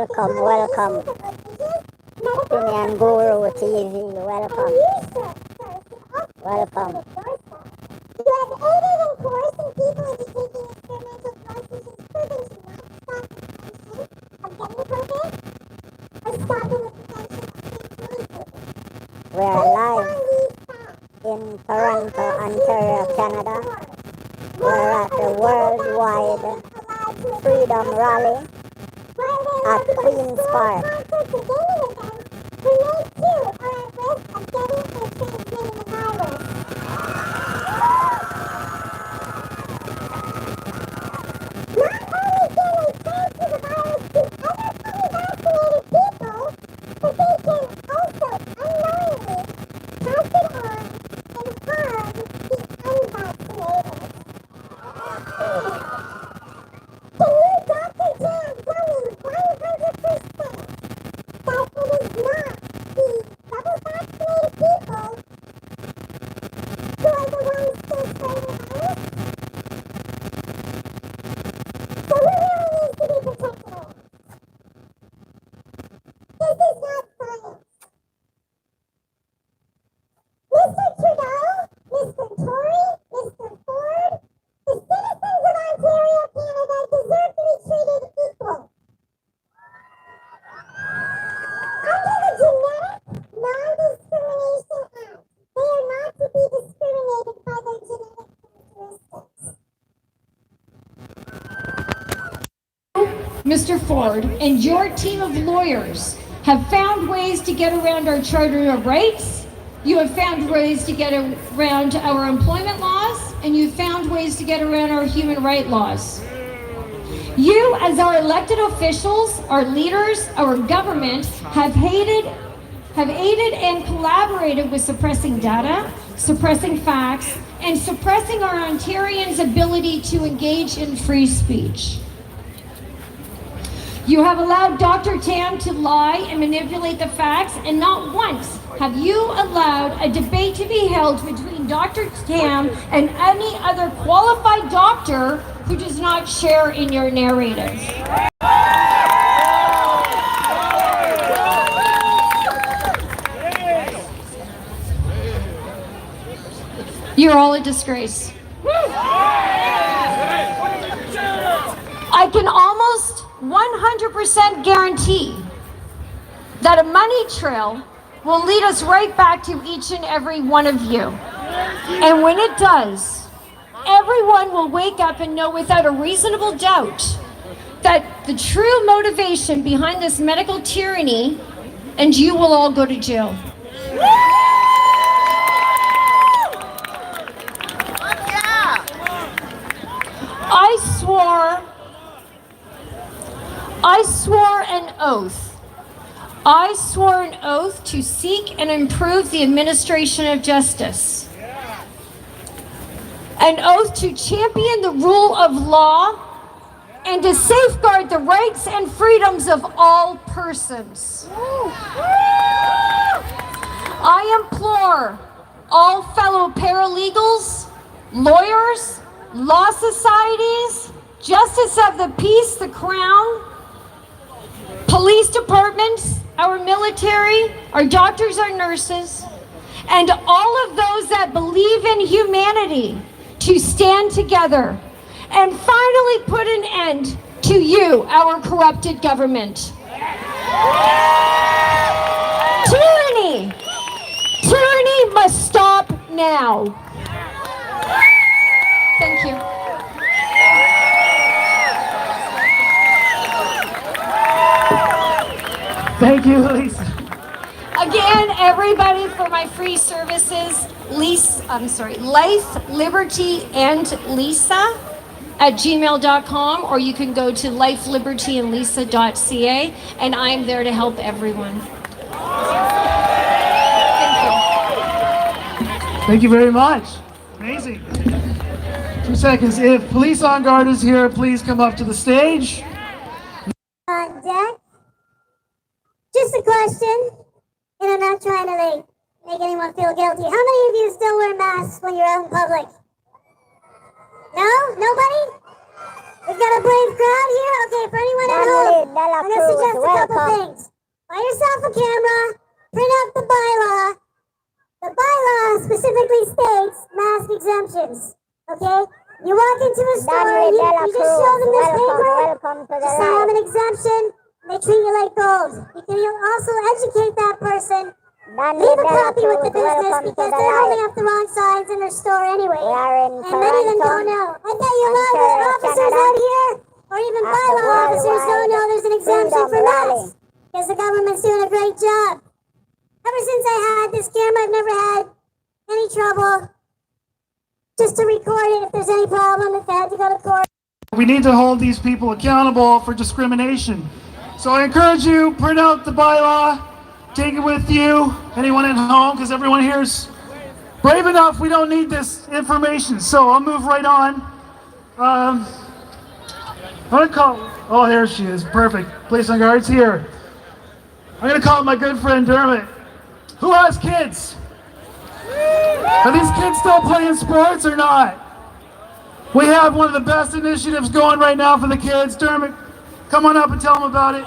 Welcome, welcome. OpinionGuru TV, welcome. Welcome. You have aided and coercing people into taking experimental drugs which is proven to not stop the prevention of getting COVID or stopping the prevention of transmitting COVID. We are live in Toronto, Ontario, Canada. We're at the Worldwide Freedom Rally at Queen's Park. Concerts and gaming events, who may too are at risk of getting and transmitting the virus. Not only can they transfer the virus to other fully vaccinated people, but they can also unknowingly pass it on and harm the unvaccinated. Can you, Dr. Jan, tell me 100% that it is not the double vaccinated people who are the ones to spread the virus? So who really needs to be protected? This is not science. Mr. Trudeau, Mr. Tory, Mr. Ford, the citizens of Ontario, Canada deserve to be treated equal. Under the Genetic Non-Discrimination Act, they are not to be discriminated by their genetic characteristics. Mr. Ford and your team of lawyers have found ways to get around our Charter of Rights, you have found ways to get around our employment laws, and you've found ways to get around our human rights laws. You, as our elected officials, our leaders, our government, have aided and collaborated with suppressing data, suppressing facts, and suppressing our Ontarians' ability to engage in free speech. You have allowed Dr. Tam to lie and manipulate the facts, and not once have you allowed a debate to be held between Dr. Tam and any other qualified doctor who does not share in your narrative. You're all a disgrace. I can almost 100% guarantee that a money trail will lead us right back to each and every one of you. And when it does, everyone will wake up and know without a reasonable doubt that the true motivation behind this medical tyranny, and you will all go to jail. I swore an oath to seek and improve the administration of justice. An oath to champion the rule of law and to safeguard the rights and freedoms of all persons. I implore all fellow paralegals, lawyers, law societies, justice of the peace, the Crown, police departments, our military, our doctors, our nurses, and all of those that believe in humanity to stand together and finally put an end to you, our corrupted government. Tyranny! Tyranny must stop now. Thank you. Thank you, Lisa. Again, everybody, for my free services, Life, Liberty, and Lisa at gmail.com, or you can go to lifelibertyandlisa.ca, and I'm there to help everyone. Thank you. Thank you very much. Amazing. 2 seconds. If Police on Guard is here, please come up to the stage. Jack, just a question, and I'm not trying to make anyone feel guilty. How many of you still wear masks when you're out in public? No? Nobody? We've got a brave crowd here. Okay, for anyone at home, I'm going to suggest a couple things. Buy yourself a camera, print out the bylaw. The bylaw specifically states mask exemptions. Okay? You walk into a store, you just show them this paper, just say I'm an exemption, and they treat you like gold. You'll also educate that person. Leave a copy with the business because they only have the wrong signs in their store anyway. And many of them don't know. I bet you a lot of other officers out here, or even bylaw officers, don't know there's an exemption for masks. Because the government's doing a great job. Ever since I had this camera, I've never had any trouble. Just to record it if there's any problem, if I had to go to court. We need to hold these people accountable for discrimination. So I encourage you, print out the bylaw, take it with you, anyone at home, because everyone here is brave enough. We don't need this information. So I'll move right on. I'm gonna call, oh, there she is, perfect. Police on guard's here. I'm gonna call my good friend Dermot. Who has kids? Are these kids still playing sports or not? We have one of the best initiatives going right now for the kids. Dermot, come on up and tell them about it.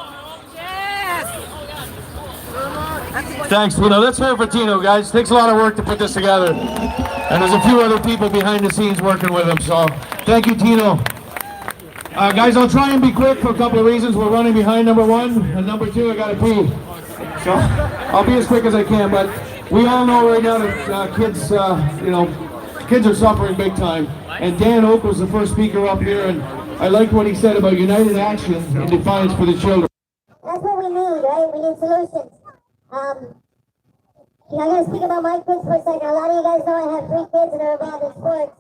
Thanks, Tino. Let's hear it for Tino, guys. Takes a lot of work to put this together. And there's a few other people behind the scenes working with him, so thank you, Tino. Guys, I'll try and be quick for a couple of reasons. We're running behind, number one, and number two, I gotta pee. So I'll be as quick as I can, but we all know right now that kids are suffering big time. And Dan Oak was the first speaker up here, and I liked what he said about united action in defiance for the children. That's what we need, right? We need solutions. I'm going to speak about my kids for a second. A lot of you guys know I have 3 kids and they're involved in sports.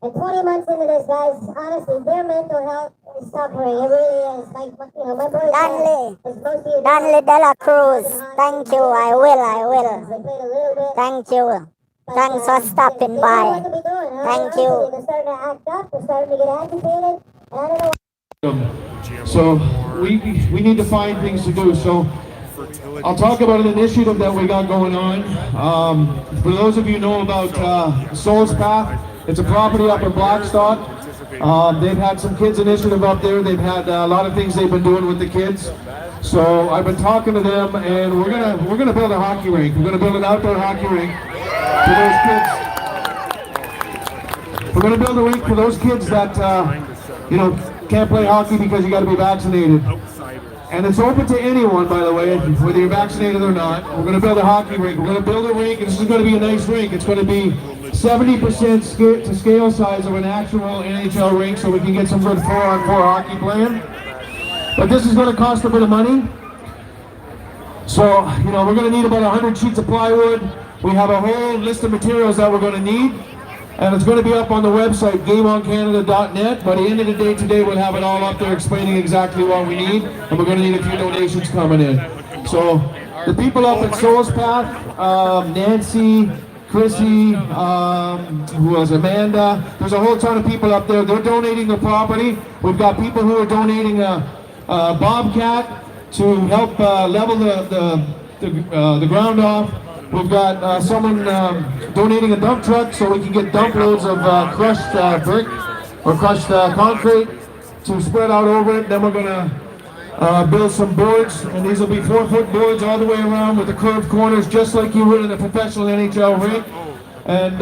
And 20 months into this, guys, honestly, their mental health is suffering. It really is. My brother Danley de la Cruz. Thank you. I will. Thank you. Thanks for stopping by. Thank you. They're starting to act up. They're starting to get agitated. And I don't know. So we need to find things to do. So I'll talk about an initiative that we got going on. For those of you who know about Soul's Path, it's a property up in Blackstock. They've had some kids initiative up there. They've had a lot of things they've been doing with the kids. So I've been talking to them, and we're gonna build a hockey rink. We're gonna build an outdoor hockey rink for those kids. We're gonna build a rink for those kids that can't play hockey because you got to be vaccinated. And it's open to anyone, by the way, whether you're vaccinated or not. We're going to build a hockey rink. We're going to build a rink, and this is going to be a nice rink. It's going to be 70% to scale size of an actual NHL rink, so we can get some good 4-on-4 hockey playing. But this is going to cost a bit of money. So, we're going to need about 100 sheets of plywood. We have a whole list of materials that we're going to need. And it's going to be up on the website, gameoncanada.net. By the end of the day today, we'll have it all up there explaining exactly what we need. And we're going to need a few donations coming in. So the people up at Soul's Path, Nancy, Chrissy, who was Amanda, there's a whole ton of people up there. They're donating their property. We've got people who are donating a bobcat to help level the ground off. We've got someone donating a dump truck so we can get dump loads of crushed brick or crushed concrete to spread out over it. Then we're going to build some boards, and these will be 4-foot boards all the way around with the curved corners, just like you would in a professional NHL rink. And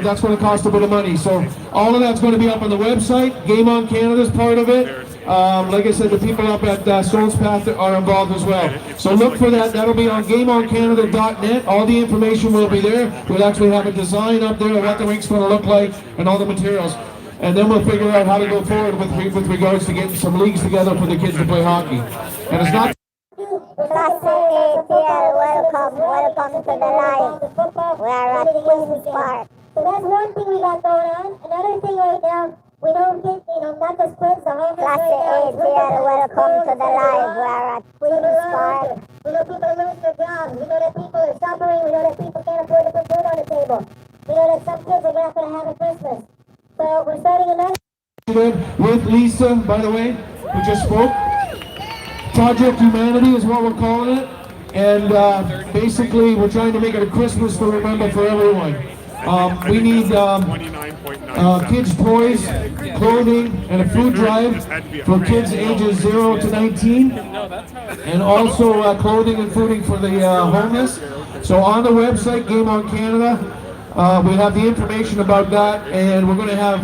that's going to cost a bit of money. So all of that's going to be up on the website. Game On Canada's part of it. Like I said, the people up at Soul's Path are involved as well. So look for that. That'll be on GameOnCanada.net. All the information will be there. We'll actually have a design up there of what the rink's going to look like and all the materials. And then we'll figure out how to go forward with regards to getting some leagues together for the kids to play hockey. And it's not... Welcome to the live. We are at Queen's Park. So that's one thing we got going on. Another thing right now, we don't get, not just kids, the whole Class ATL, welcome to the live. We are at Queen's Park. We know people are losing their jobs. We know that people are suffering. We know that people can't afford to put food on the table. We know that some kids are not going to have a Christmas. So we're starting another... With Lisa, by the way, who just spoke. Project Humanity is what we're calling it. And basically, we're trying to make it a Christmas to remember for everyone. We need kids' toys, clothing, and a food drive for kids ages 0 to 19, and also clothing and fooding for the homeless. So on the website, Game On Canada, we have the information about that, and we're going to have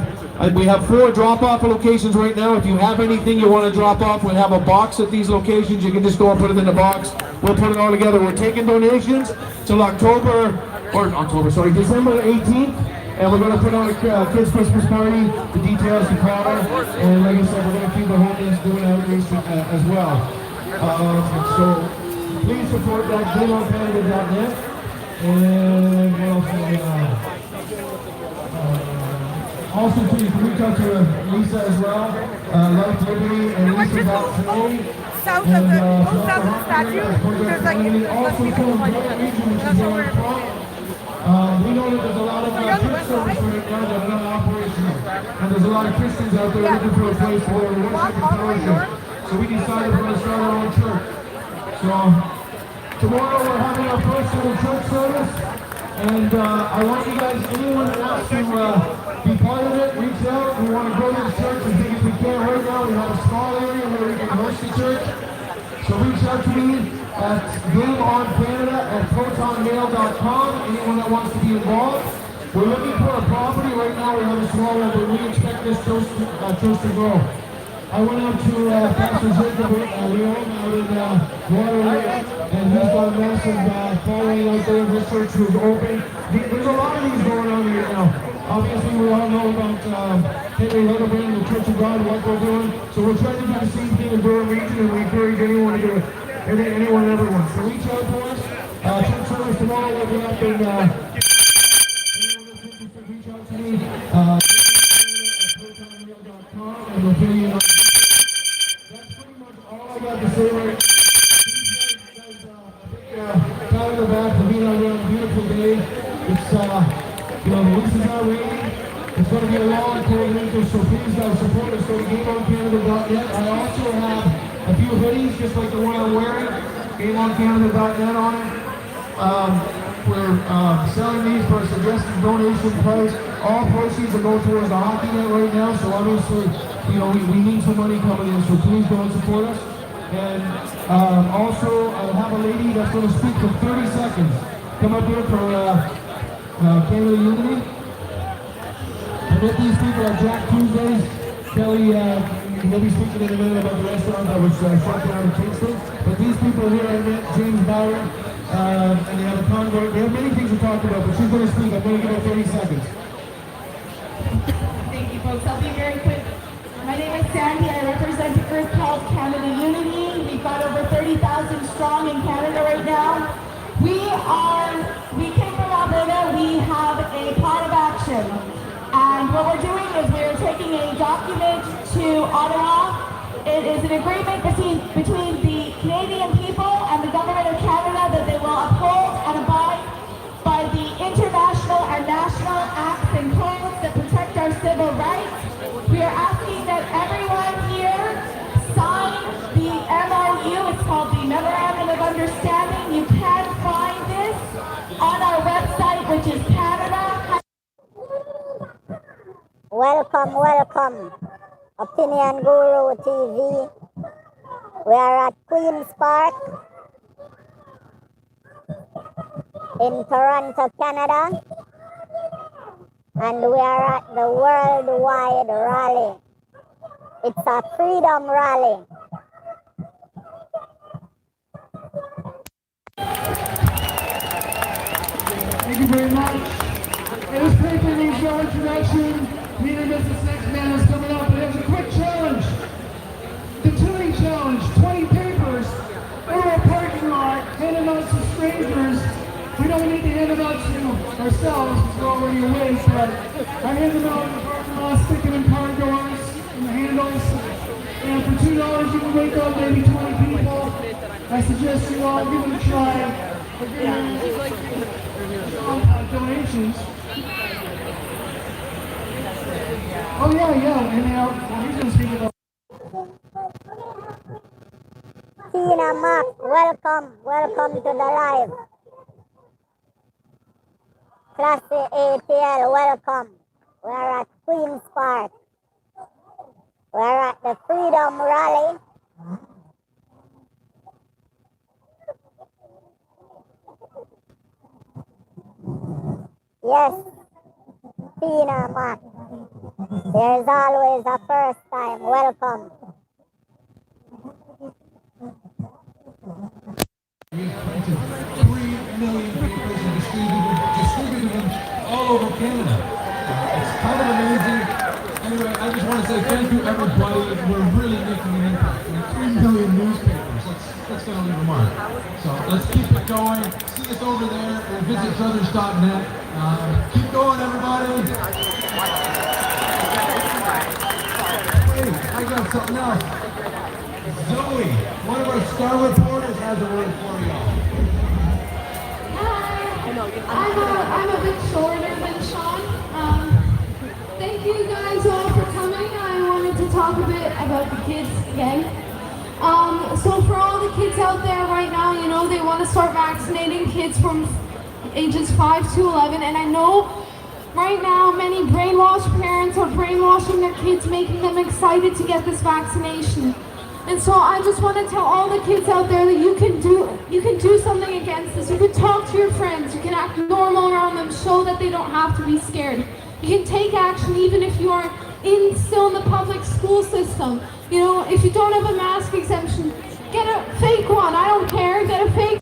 we have 4 drop-off locations right now. If you have anything you want to drop off, we have a box at these locations. You can just go and put it in the box. We'll put it all together. We're taking donations till December 18th, and we're going to put on a kids' Christmas party. The details to follow, and like I said, we're going to feed the homeless, doing outreach as well. So please support that, GameOnCanada.net, and what else do we have? Also, please reach out to Lisa as well, Life Liberty, and Lisa.today. South of the statue, there's like less people on it. That's what we're we know that there's a lot of church service right now that are not operational. And there's a lot of Christians out there looking for a place where we worship and fellowship. So we decided we're going to start our own church. So tomorrow we're having our first little church service. And I want you guys, anyone that wants to be part of it, reach out. We want to grow this church as big as we can. Right now we have a small area where we can host the church. So reach out to me at GameOnCanada@protonmail.com. Anyone that wants to be involved. We're looking for a property. Right now we have a small one, but we expect this church to grow. I went out to Pastor Jacob Leon out in Waterloo, and he's got a massive following out there. This church was open. There's a lot of these going on right now. Obviously, we all know about Henry Littlebrand and the Church of God and what we're doing. So we're trying to do the same thing in Durham region, and we encourage anyone to do it. Anyone and everyone. So reach out to us. Church service tomorrow will be up in reach out to me. And we'll fill you in. That's pretty much all I got to say right now. Pat on the back for being out here on a beautiful day. It's the leases are raining. It's going to be a long, cold winter, so please support us. Go to GameOnCanada.net. I also have a few hoodies, just like the one I'm wearing. GameOnCanada.net on it. We're selling these for a suggested donation price. All proceeds are going towards the hockey net right now, so obviously, we need some money coming in, so please go and support us. And also, I have a lady that's going to speak for 30 seconds. Come up here for Canada Unity. I met these people at Jack Tuesdays. Kelly, he'll be speaking in a minute about the restaurant that was shut down in Kingston. But these people here, I met James Bauer, and they have a convoy. They have many things to talk about, but she's going to speak. I'm going to give her 30 seconds. Thank you, folks. I'll be very quick. My name is Sandy. I represent a group called Canada Unity. We've got over 30,000 strong in Canada right now. We came from Alberta. We have a plan of action. And what we're doing is we're taking a document to Ottawa. It is an agreement between the Canadian people and the government of Canada that they will uphold and abide by the international and national acts and codes that protect our civil rights. We are asking that everyone here sign the MOU. It's called the Memorandum of Understanding. You can find this on our website, which is Canada. Welcome. Opinion Guru TV. We are at Queen's Park in Toronto, Canada. And we are at the Worldwide Rally. It's a freedom rally. Thank you very much. It was paper needs no introduction. Me and Mrs. Next Man is coming up, but there's a quick challenge. The tuning challenge, 20 papers over a parking lot, handed out to strangers. We don't need to hand them out to ourselves, because we're already awake, but I hand them out in the parking lot, stick them in car doors, in the handles, and for $2 you can wake up maybe 20 people. I suggest you all give it a try. Donations. Oh yeah, and he's going to speak about. Tina Mac, welcome to the live. Classy ATL, welcome. We're at Queen's Park. We're at the Freedom Rally. Yes, Tina Mac. There's always a first time. Welcome. 3 million papers and distributed them all over Canada. It's kind of amazing. Anyway, I just want to say thank you, everybody. We're really making an impact. 3 million newspapers. That's going to leave a mark. So let's keep it going. See us over there at visitbrothers.net. Keep going, everybody. Wait, I got something else. Zoe, one of our star reporters, has a word for y'all. I'm a bit shorter than Sean. Thank you guys all for coming. I wanted to talk a bit about the kids again. So for all the kids out there right now, you know, they want to start vaccinating kids from ages 5 to 11. And I know right now many brainwashed parents are brainwashing their kids, making them excited to get this vaccination. And so I just want to tell all the kids out there that you can do something against this. You can talk to your friends, you can act normal around them, show that they don't have to be scared. You can take action even if you are still in the public school system. You know, if you don't have a mask exemption, get a fake one. I don't care, get a fake.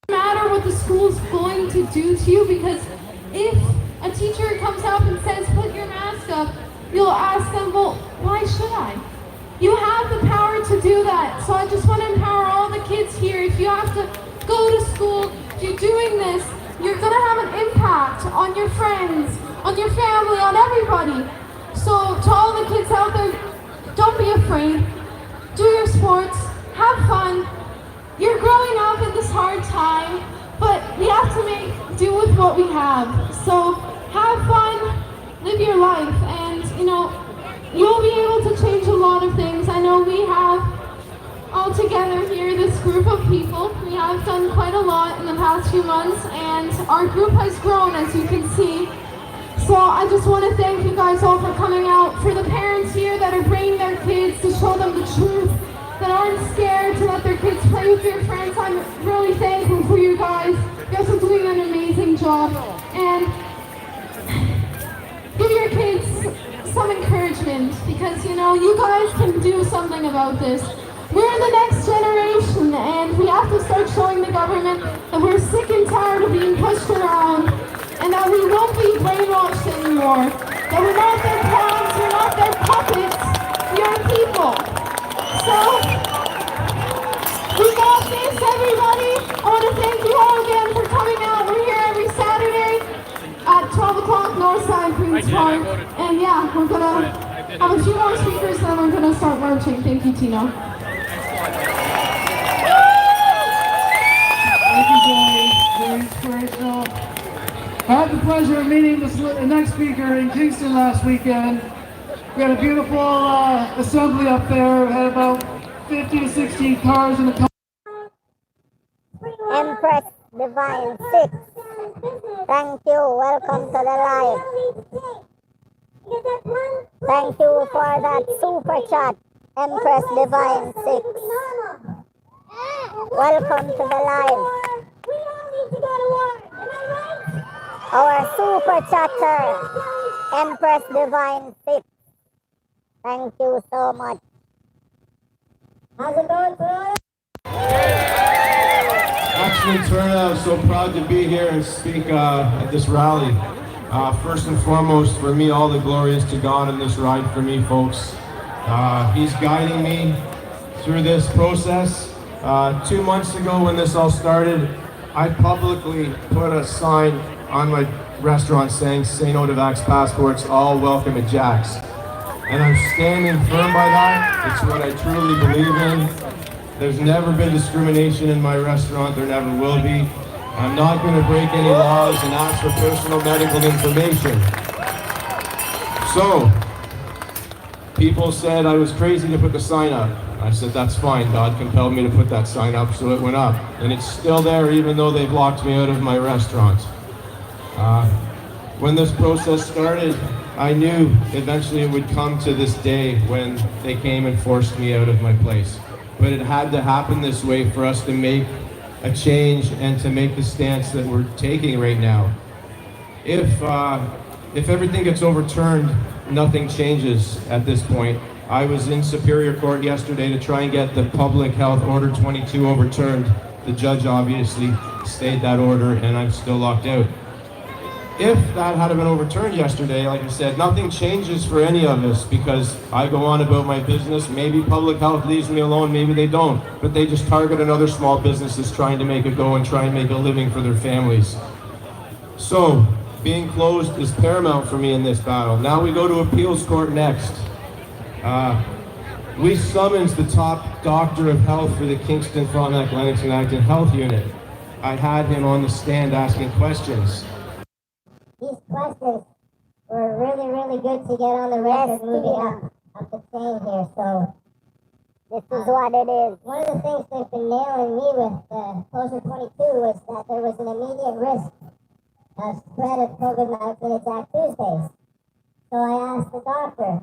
No matter what the school's going to do to you, because if a teacher comes up and says, put your mask up, you'll ask them, well, why should I? You have the power to do that. So I just want to empower all the kids here. If you have to go to school, if you're doing this, you're going to have an impact on your friends, on your family, on everybody. So to all the kids out there, don't be afraid. Do your sports, have fun. You're growing up in this hard time, but we have to make do with what we have. So have fun, live your life, and you know, you'll be able to change a lot of things. I know we have all together here, this group of people. We have done quite a lot in the past few months, and our group has grown, as you can see. So I just want to thank you guys all for coming out. For the parents here that are bringing their kids to show them the truth, that aren't scared to let their kids play with their friends, I'm really thankful for you guys. You guys are doing an amazing job. And give your kids some encouragement, because you know, you guys can do something about this. We're the next generation, and we have to start showing the government that we're sick and tired of being pushed around, and that we won't be brainwashed anymore. That we're not their pawns, we're not their puppets, we are people. So, we got this, everybody. I want to thank you all again for coming out. We're here every Saturday at 12 o'clock Northside Queen's Park. And yeah, we're going to have a few more speakers, then we're going to start marching. Thank you, Tino. Thank you, Zoe. Very inspirational. I had the pleasure of meeting the next speaker in Kingston last weekend. We had a beautiful assembly up there. We had about 50 to 60 cars in the car. Empress Divine 6. Thank you. Welcome to the live. Thank you for that super chat. Empress Divine 6. Welcome to the live. Our super chatter, Empress Divine 6. Thank you so much. How's it going, sir? Excellent turnout. So proud to be here and speak at this rally. First and foremost, for me, all the glory is to God in this ride for me, folks. He's guiding me through this process. 2 months ago when this all started, I publicly put a sign on my restaurant saying, "Say no to vax passports, all welcome at Jack's." And I'm standing firm by that. It's what I truly believe in. There's never been discrimination in my restaurant, there never will be. I'm not going to break any laws and ask for personal medical information. So, people said I was crazy to put the sign up. I said, that's fine. God compelled me to put that sign up, so it went up. And it's still there even though they've locked me out of my restaurant. When this process started, I knew eventually it would come to this day when they came and forced me out of my place. But it had to happen this way for us to make a change and to make the stance that we're taking right now. If everything gets overturned, nothing changes at this point. I was in Superior Court yesterday to try and get the Public Health Order 22 overturned. The judge obviously stayed that order and I'm still locked out. If that had been overturned yesterday, like I said, nothing changes for any of us because I go on about my business. Maybe public health leaves me alone, maybe they don't. But they just target another small businesses trying to make it go and try and make a living for their families. So, being closed is paramount for me in this battle. Now we go to appeals court next. We summoned the top doctor of health for the Kingston, Frontenac, Lennox and Acton Health Unit. I had him on the stand asking questions. These questions were really, really good to get on the record moving up the chain here. So This is what it is. one of the things they've been nailing me with Closure 22 was that there was an immediate risk of spread of COVID-19 attack Tuesdays. So I asked the doctor,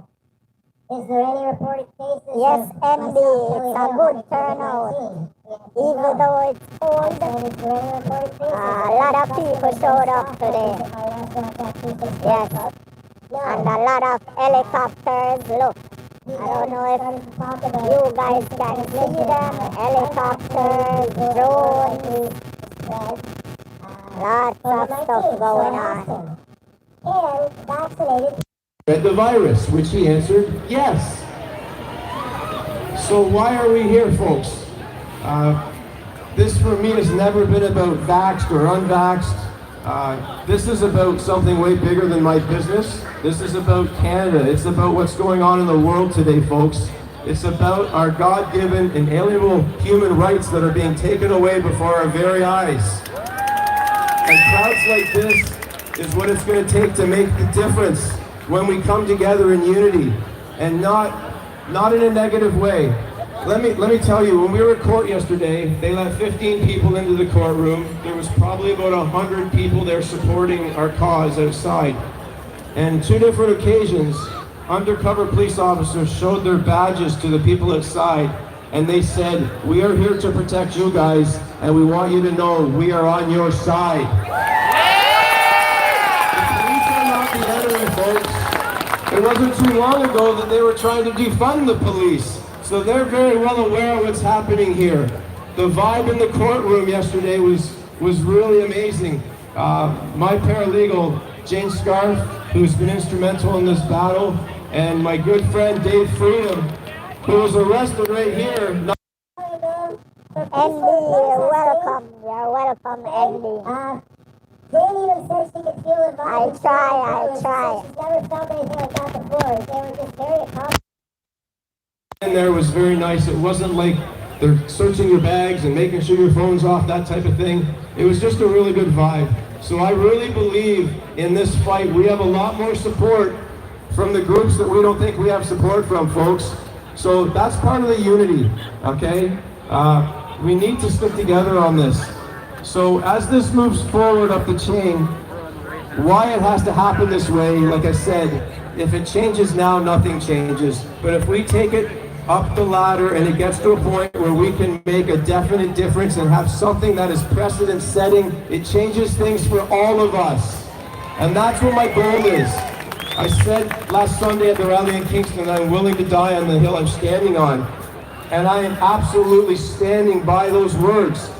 is there any reported cases? Yes, of MD, myself it's a telling good them turnout. COVID-19? Even though it's cold, Is there any reported cases? a lot of people showed up today. Yes, and a lot of helicopters. Look, I don't know if you guys can see them. Helicopters, drones, lots of stuff going on. And vaccinated. Read the virus, which he answered, yes. So why are we here, folks? This for me has never been about vaxxed or unvaxxed. This is about something way bigger than my business. This is about Canada. It's about what's going on in the world today, folks. It's about our God-given, inalienable human rights that are being taken away before our very eyes. And crowds like this is what it's going to take to make the difference when we come together in unity, and not in a negative way. Let me tell you, when we were at court yesterday, they let 15 people into the courtroom. There was probably about 100 people there supporting our cause outside. And 2 different occasions, undercover police officers showed their badges to the people outside, and they said, we are here to protect you guys, and we want you to know we are on your side. The police are not the enemy, folks. It wasn't too long ago that they were trying to defund the police. So they're very well aware of what's happening here. The vibe in the courtroom yesterday was really amazing. My paralegal, Jane Scarf, who's been instrumental in this battle, and my good friend Dave Freedom, who was arrested right here. MD, you're welcome. You're welcome, MD. Jane even said she could feel the vibe. I try. She's never felt anything like that before. They were just very accomplished. In there was very nice. It wasn't like they're searching your bags and making sure your phone's off, that type of thing. It was just a really good vibe. So I really believe in this fight. We have a lot more support from the groups that we don't think we have support from, folks. So that's part of the unity, okay? We need to stick together on this. So as this moves forward up the chain, why it has to happen this way, like I said, if it changes now, nothing changes. But if we take it up the ladder and it gets to a point where we can make a definite difference and have something that is precedent setting, it changes things for all of us. And that's what my goal is. I said last Sunday at the rally in Kingston that I'm willing to die on the hill I'm standing on. And I am absolutely standing by those words.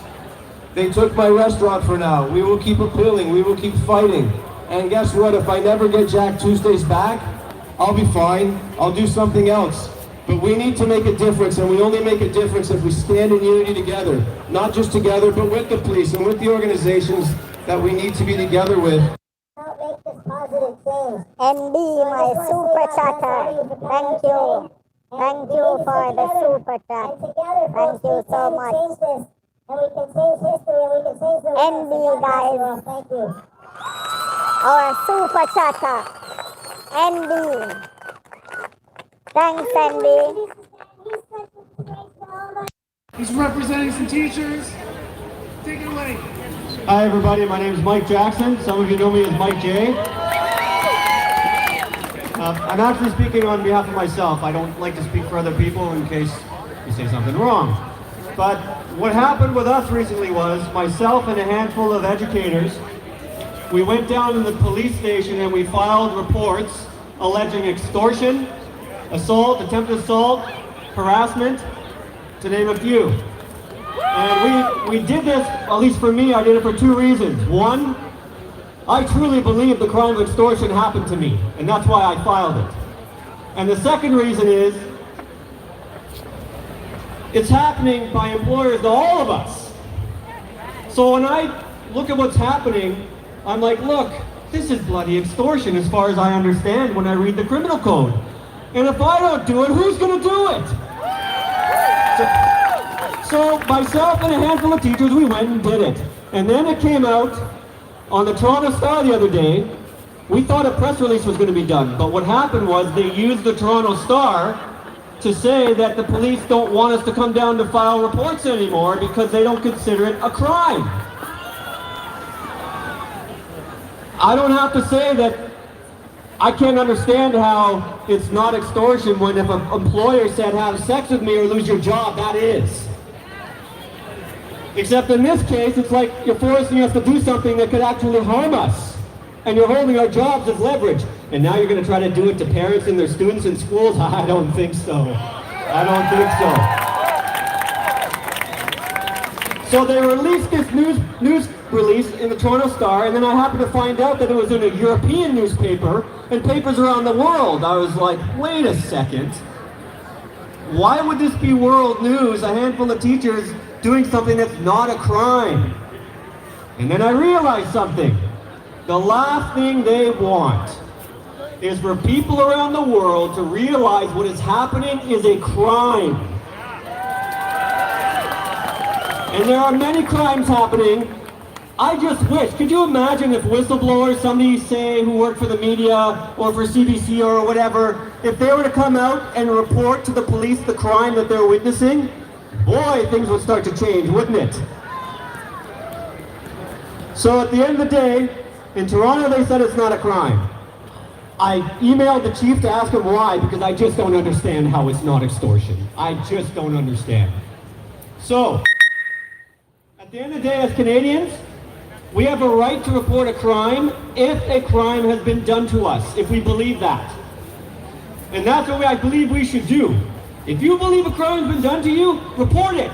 They took my restaurant for now. We will keep appealing. We will keep fighting. And guess what? If I never get Jack Tuesdays back, I'll be fine. I'll do something else. But we need to make a difference, and we only make a difference if we stand in unity together. Not just together, but with the police and with the organizations that we need to be together with. Help make this positive change. MD, my super chatter. Thank you. Thank you for the super chat. And together, Thank folks, you we so can much. change this. And we can change history, and we can change the world. MD, guys. Thank you. Our super chatter. MD. Thanks, MD. He's representing some teachers. Take it away. Hi everybody, my name is Mike Jackson. Some of you know me as Mike J. I'm actually speaking on behalf of myself. I don't like to speak for other people in case you say something wrong. But what happened with us recently was myself and a handful of educators, we went down to the police station and we filed reports alleging extortion, assault, attempted assault, harassment, to name a few. And we did this, at least for me, I did it for two reasons. One, I truly believe the crime of extortion happened to me, and that's why I filed it. And the second reason is, it's happening by employers to all of us. So when I look at what's happening, I'm like, look, this is bloody extortion as far as I understand when I read the criminal code. And if I don't do it, who's gonna do it? So myself and a handful of teachers, we went and did it. And then it came out on the Toronto Star the other day. We thought a press release was gonna be done, but what happened was they used the Toronto Star to say that the police don't want us to come down to file reports anymore because they don't consider it a crime. I don't have to say that I can't understand how it's not extortion when if an employer said have sex with me or lose your job, that is. Except in this case, it's like you're forcing us to do something that could actually harm us. And you're holding our jobs as leverage. And now you're going to try to do it to parents and their students in schools? I don't think so. I don't think so. So they released this news release in the Toronto Star, and then I happened to find out that it was in a European newspaper and papers around the world. I was like, wait a second. Why would this be world news? A handful of teachers doing something that's not a crime. And then I realized something. The last thing they want is for people around the world to realize what is happening is a crime. And there are many crimes happening. I just wish, could you imagine if whistleblowers, somebody say who worked for the media or for CBC or whatever, if they were to come out and report to the police the crime that they're witnessing, boy, things would start to change, wouldn't it? So at the end of the day, in Toronto they said it's not a crime. I emailed the chief to ask him why, because I just don't understand how it's not extortion. I just don't understand. So, at the end of the day, as Canadians, we have a right to report a crime if a crime has been done to us, if we believe that. And that's what I believe we should do. If you believe a crime has been done to you, report it.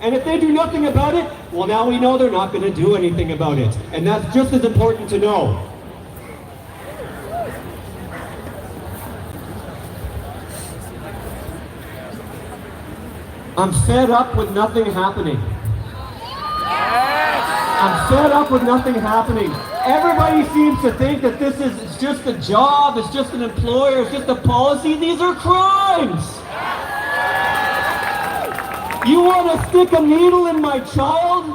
And if they do nothing about it, well, now we know they're not going to do anything about it. And that's just as important to know. I'm fed up with nothing happening. I'm fed up with nothing happening. Everybody seems to think that this is just a job, it's just an employer, it's just a policy. These are crimes. You want to stick a needle in my child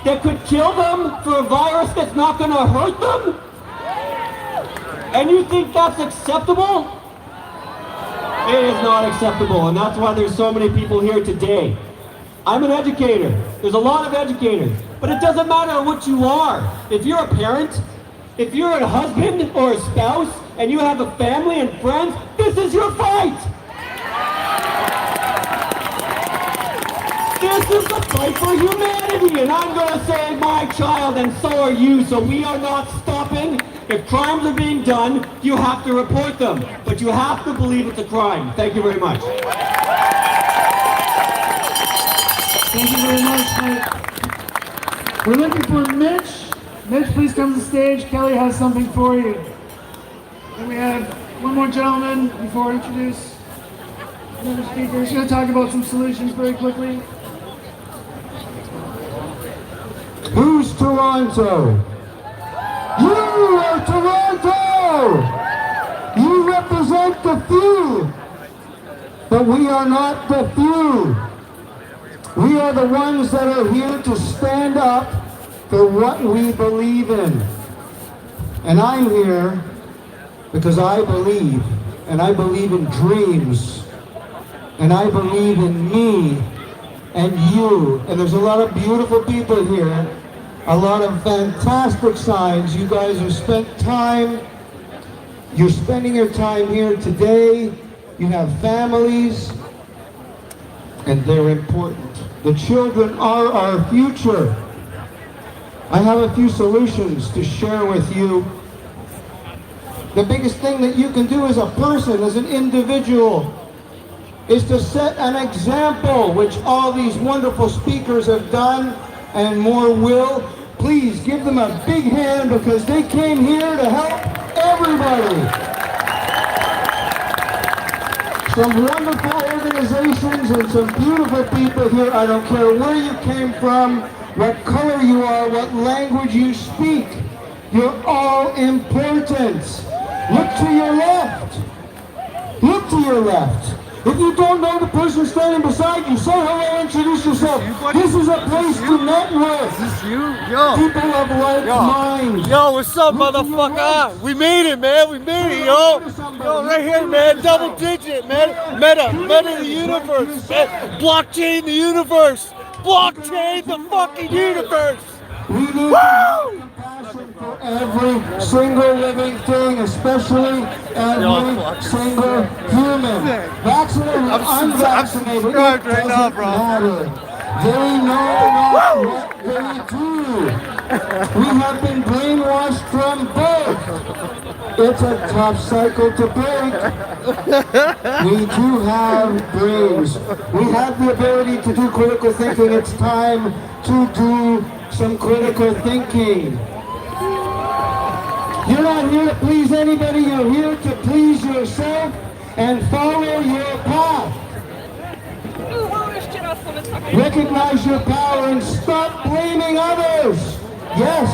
that could kill them for a virus that's not going to hurt them? And you think that's acceptable? It is not acceptable, and that's why there's so many people here today. I'm an educator. There's a lot of educators. But it doesn't matter what you are. If you're a parent, if you're a husband or a spouse, and you have a family and friends, this is your fight. This is the fight for humanity, and I'm going to save my child, and so are you, so we are not stopping. If crimes are being done, you have to report them, but you have to believe it's a crime. Thank you very much. Thank you very much, Mike. We're looking for Mitch. Mitch, please come to the stage. Kelly has something for you. And we have one more gentleman before I introduce another speaker. He's going to talk about some solutions very quickly. Who's Toronto? You are Toronto! You represent the few, but we are not the few. We are the ones that are here to stand up for what we believe in. And I'm here because I believe, and I believe in dreams, and I believe in me, and you. And there's a lot of beautiful people here, a lot of fantastic signs. You guys have spent time. You're spending your time here today. You have families, and they're important. The children are our future. I have a few solutions to share with you. The biggest thing that you can do as a person, as an individual, is to set an example, which all these wonderful speakers have done, and more will. Please give them a big hand, because they came here to help everybody. Some wonderful organizations and some beautiful people here. I don't care where you came from, what color you are, what language you speak. You're all important. Look to your left. Look to your left. If you don't know the person standing beside you, say hello, introduce yourself. This is a place to network. Is this you? Yo. People of like minds. Yo, what's up, motherfucker? We made it, man. We made it, yo. Yo, right here, man. Double digit, man. Meta the universe, man. Blockchain the universe. Blockchain the fucking universe. We need compassion for every single living thing, especially every single human. Vaccinated, unvaccinated, it right doesn't now, bro. matter. They know not what they do. We have been brainwashed from birth. It's a tough cycle to break. We do have brains. We have the ability to do critical thinking. It's time to do some critical thinking. You're not here to please anybody. You're here to please yourself and follow your path. Recognize your power and stop blaming others. Yes,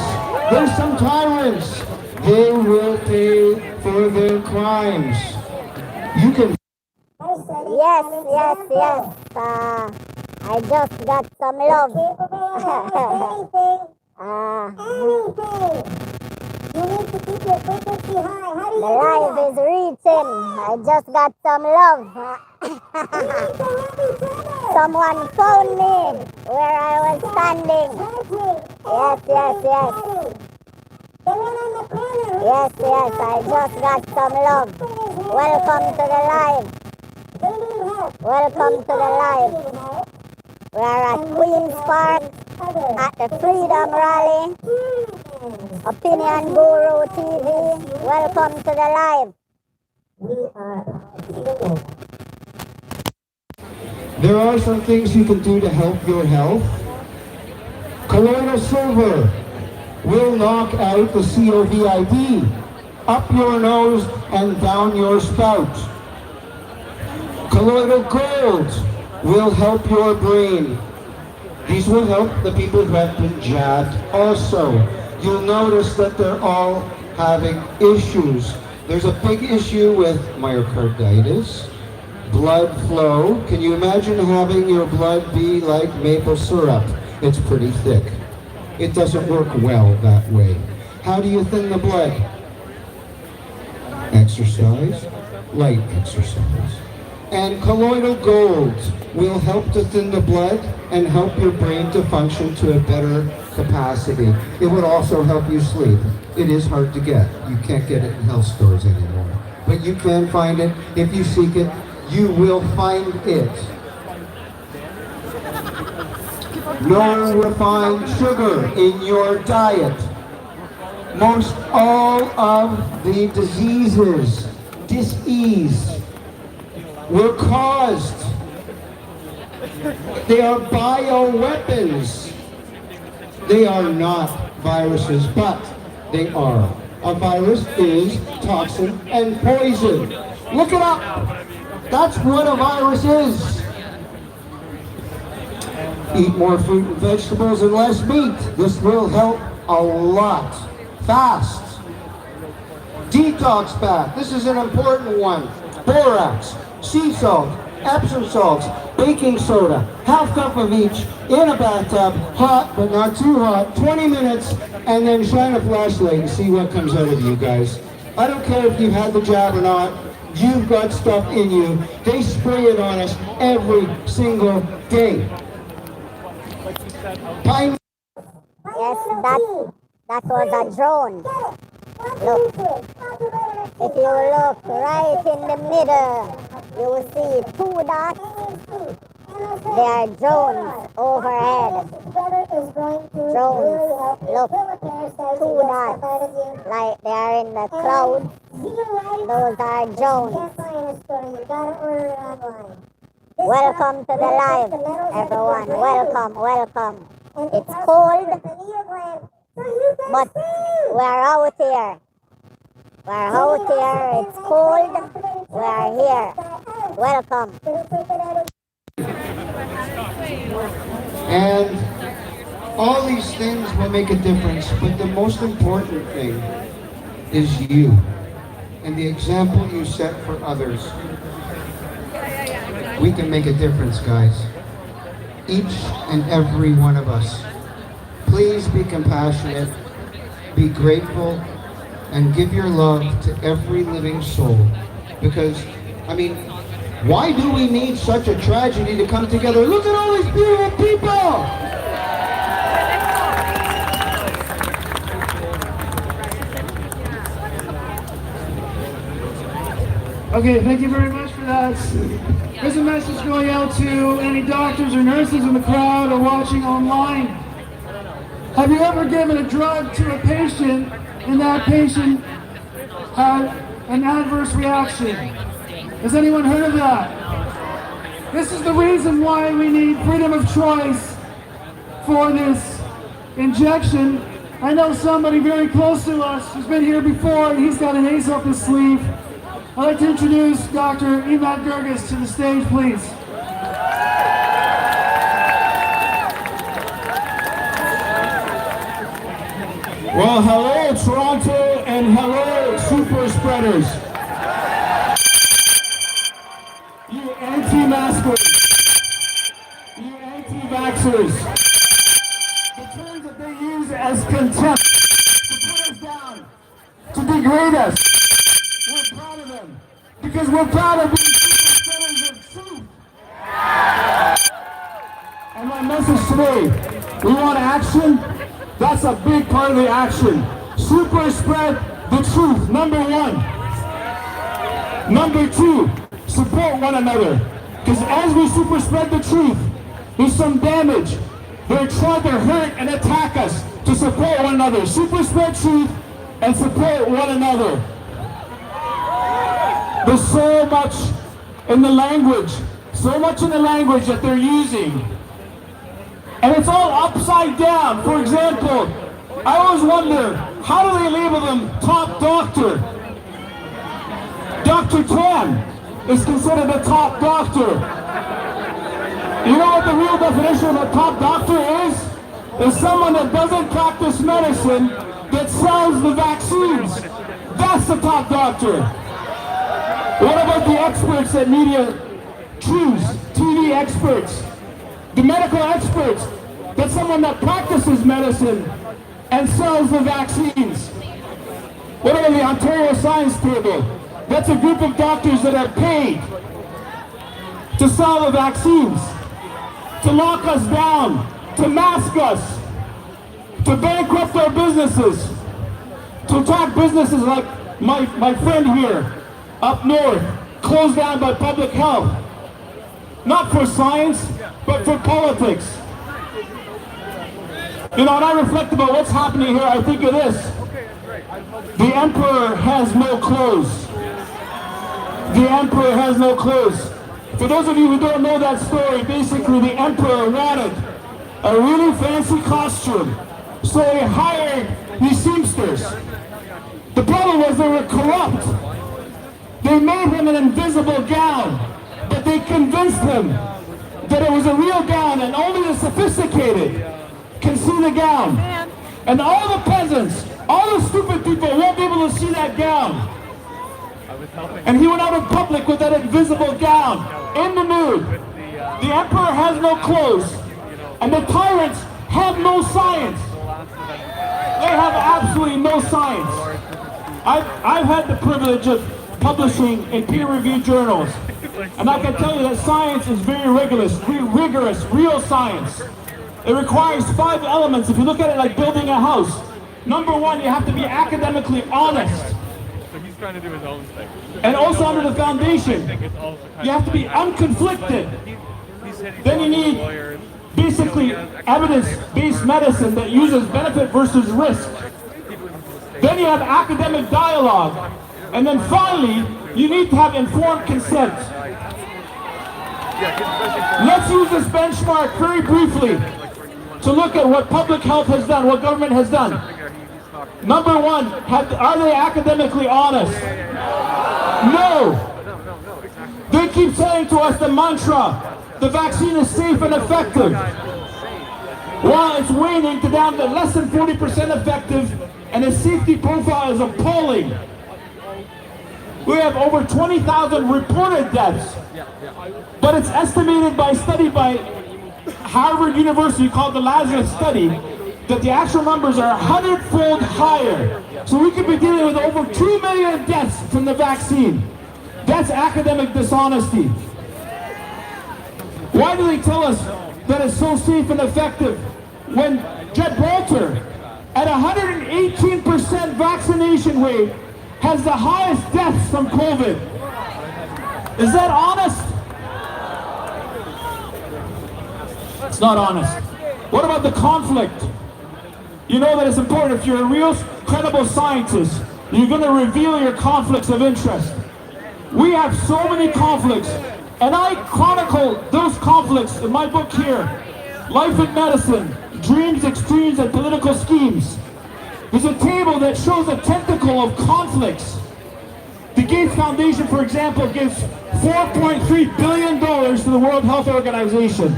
there's some tyrants. They will pay for their crimes. You can. Yes. I just got some love. You need to keep your frequency high. How do you The live is reaching. I just got some love. Someone phoned me where I was standing. Yes. Yes, I just got some love. Welcome to the live. Welcome to the live. We are at Queen's Park at the Freedom Rally. OpinionGuru TV. Welcome to the live. There are some things you can do to help your health. Colloidal silver will knock out the COVID up your nose and down your spout. Colloidal gold will help your brain. These will help the people who have been jabbed also. You'll notice that they're all having issues. There's a big issue with myocarditis, blood flow. Can you imagine having your blood be like maple syrup? It's pretty thick. It doesn't work well that way. How do you thin the blood? Exercise, light exercise. And colloidal gold will help to thin the blood and help your brain to function to a better capacity. It would also help you sleep. It is hard to get. You can't get it in health stores anymore. But you can find it. If you seek it, you will find it. No refined sugar in your diet. Most all of the diseases, dis-ease, were caused. They are bioweapons. They are not viruses, but they are. A virus is toxin and poison. Look it up. That's what a virus is. Eat more fruit and vegetables and less meat. This will help a lot. Fast. Detox bath. This is an important one. Borax, sea salt, Epsom salts, baking soda, half cup of each in a bathtub, hot but not too hot, 20 minutes, and then shine a flashlight and see what comes out of you guys. I don't care if you've had the jab or not, you've got stuff in you. They spray it on us every single day. Time. Yes, that was a drone. Look, if you look right in the middle, you will see two dots. They are drones overhead. Drones. Look, two dots. Like they are in the cloud. Those are drones. Welcome to the live, everyone. Welcome, welcome. It's cold, but we're out here. We're out here. It's cold. We're here. Welcome. And all these things will make a difference, but the most important thing is you and the example you set for others. We can make a difference, guys. Each and every one of us. Please be compassionate, be grateful, and give your love to every living soul. Because, I mean, why do we need such a tragedy to come together? Look at all these beautiful people! Okay, thank you very much for that. Here's a message going out to any doctors or nurses in the crowd or watching online. Have you ever given a drug to a patient and that patient had an adverse reaction? Has anyone heard of that? This is the reason why we need freedom of choice for this injection. I know somebody very close to us who's been here before, and he's got an ace up his sleeve. I'd like to introduce Dr. Imad Gurgis to the stage, please. Well, hello, Toronto, and hello, super spreaders. You anti-maskers, you anti-vaxxers, the terms that they use as contempt to put us down, to degrade us. We're proud of them, because we're proud of being super spreaders of truth. And my message today, we want action. That's a big part of the action. Super spread the truth, number one. Number two, support one another. Because as we super spread the truth, there's some damage. They're trying to hurt and attack us to support one another. Super spread truth and support one another. There's so much in the language that they're using. And it's all upside down. For example, I always wonder, how do they label them top doctor? Dr. Tan is considered a top doctor. You know what the real definition of a top doctor is? Is someone that doesn't practice medicine, that sells the vaccines. That's the top doctor. What about the experts that media choose? TV experts. The medical experts, that's someone that practices medicine and sells the vaccines. What about the Ontario Science Table? That's a group of doctors that are paid to sell the vaccines, to lock us down, to mask us, to bankrupt our businesses, to attack businesses like my friend here up north, closed down by public health. Not for science, but for politics. You know, when I reflect about what's happening here, I think of this. The emperor has no clothes. The emperor has no clothes. For those of you who don't know that story, basically the emperor wanted a really fancy costume. So he hired these seamsters. The problem was they were corrupt. They made him an invisible gown. But they convinced him that it was a real gown and only the sophisticated can see the gown. And all the peasants, all the stupid people won't be able to see that gown. And he went out in public with that invisible gown, in the nude. The emperor has no clothes, and the tyrants have no science. They have absolutely no science. I've had the privilege of publishing in peer-reviewed journals. And I can tell you that science is very rigorous, real science. It requires 5 elements. If you look at it like building a house, number 1, you have to be academically honest. So he's trying to do his own thing. And also under the foundation, you have to be unconflicted. Then you need basically evidence-based medicine that uses benefit versus risk. Then you have academic dialogue. And then finally, you need to have informed consent. Let's use this benchmark very briefly to look at what public health has done, what government has done. Number 1, are they academically honest? No. They keep saying to us the mantra, the vaccine is safe and effective. While it's waning to down to less than 40% effective, and its safety profile is appalling. We have over 20,000 reported deaths. But it's estimated by a study by Harvard University called the Lazarus Study that the actual numbers are 100-fold higher. So we could be dealing with over 2 million deaths from the vaccine. That's academic dishonesty. Why do they tell us that it's so safe and effective when Gibraltar, at 118% vaccination rate, has the highest deaths from COVID? Is that honest? It's not honest. What about the conflict? You know that it's important. If you're a real credible scientist, you're going to reveal your conflicts of interest. We have so many conflicts, and I chronicle those conflicts in my book here, Life in Medicine, Dreams, Extremes, and Political Schemes. There's a table that shows a tentacle of conflicts. The Gates Foundation, for example, gives $4.3 billion to the World Health Organization.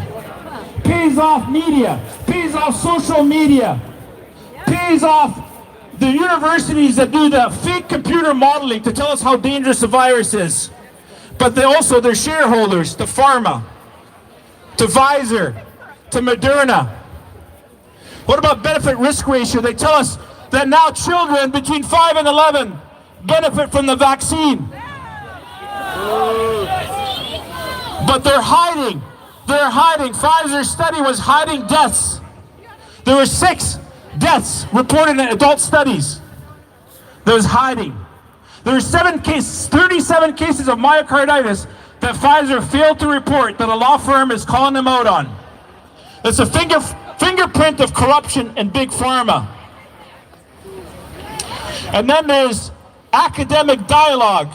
Pays off media, pays off social media, pays off the universities that do the fake computer modeling to tell us how dangerous the virus is. But they also, their shareholders, to pharma, to Pfizer, to Moderna. What about benefit risk ratio? They tell us that now children between 5 and 11 benefit from the vaccine. But they're hiding. They're hiding. Pfizer's study was hiding deaths. There were 6 deaths reported in adult studies. There was hiding. There were 37 cases of myocarditis that Pfizer failed to report that a law firm is calling them out on. It's a fingerprint of corruption in big pharma. And then there's academic dialogue.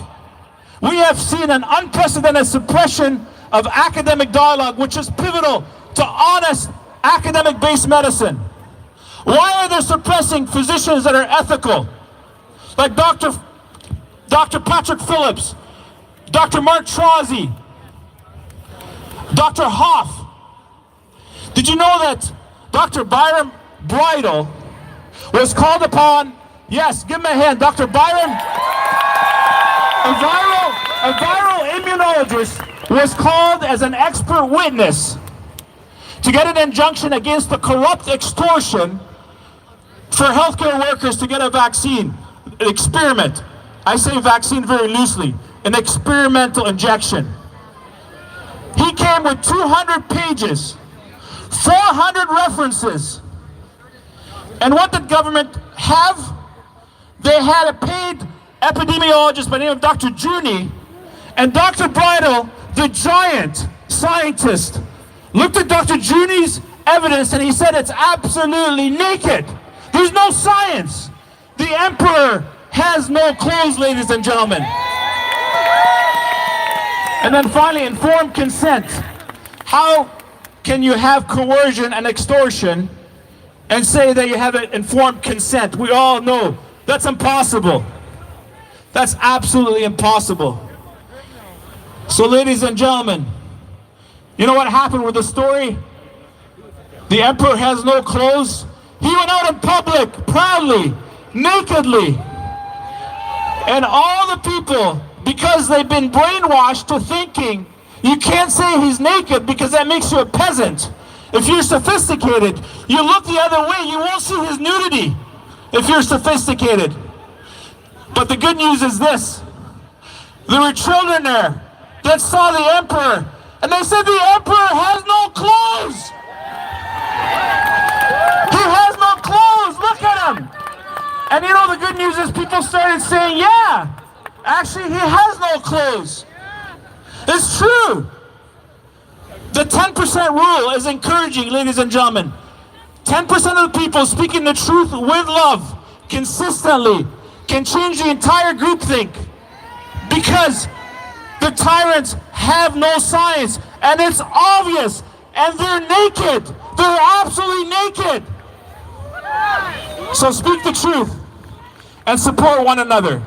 We have seen an unprecedented suppression of academic dialogue, which is pivotal to honest academic-based medicine. Why are they suppressing physicians that are ethical? Like Dr. Patrick Phillips, Dr. Mark Trozzi, Dr. Hoff. Did you know that Dr. Byron Bridle was called upon? Yes, give him a hand. Dr. Byron, a viral immunologist, was called as an expert witness to get an injunction against the corrupt extortion for healthcare workers to get a vaccine, an experiment. I say vaccine very loosely, an experimental injection. He came with 200 pages, 400 references. And what did government have? They had a paid epidemiologist by the name of Dr. Juni, and Dr. Bridle, the giant scientist, looked at Dr. Juni's evidence and he said it's absolutely naked. There's no science. The emperor has no clothes, ladies and gentlemen. And then finally, informed consent. How can you have coercion and extortion and say that you have an informed consent? We all know that's impossible. That's absolutely impossible. So ladies and gentlemen, you know what happened with the story? The emperor has no clothes. He went out in public, proudly, nakedly. And all the people, because they've been brainwashed to thinking you can't say he's naked because that makes you a peasant. If you're sophisticated, you look the other way, you won't see his nudity if you're sophisticated. But the good news is this. There were children there that saw the emperor, and they said the emperor has no clothes. He has no clothes. Look at him. And you know the good news is people started saying, yeah, actually he has no clothes. It's true. The 10% rule is encouraging, ladies and gentlemen. 10% of the people speaking the truth with love, consistently, can change the entire groupthink. Because the tyrants have no science, and it's obvious, and they're naked. They're absolutely naked. So speak the truth and support one another.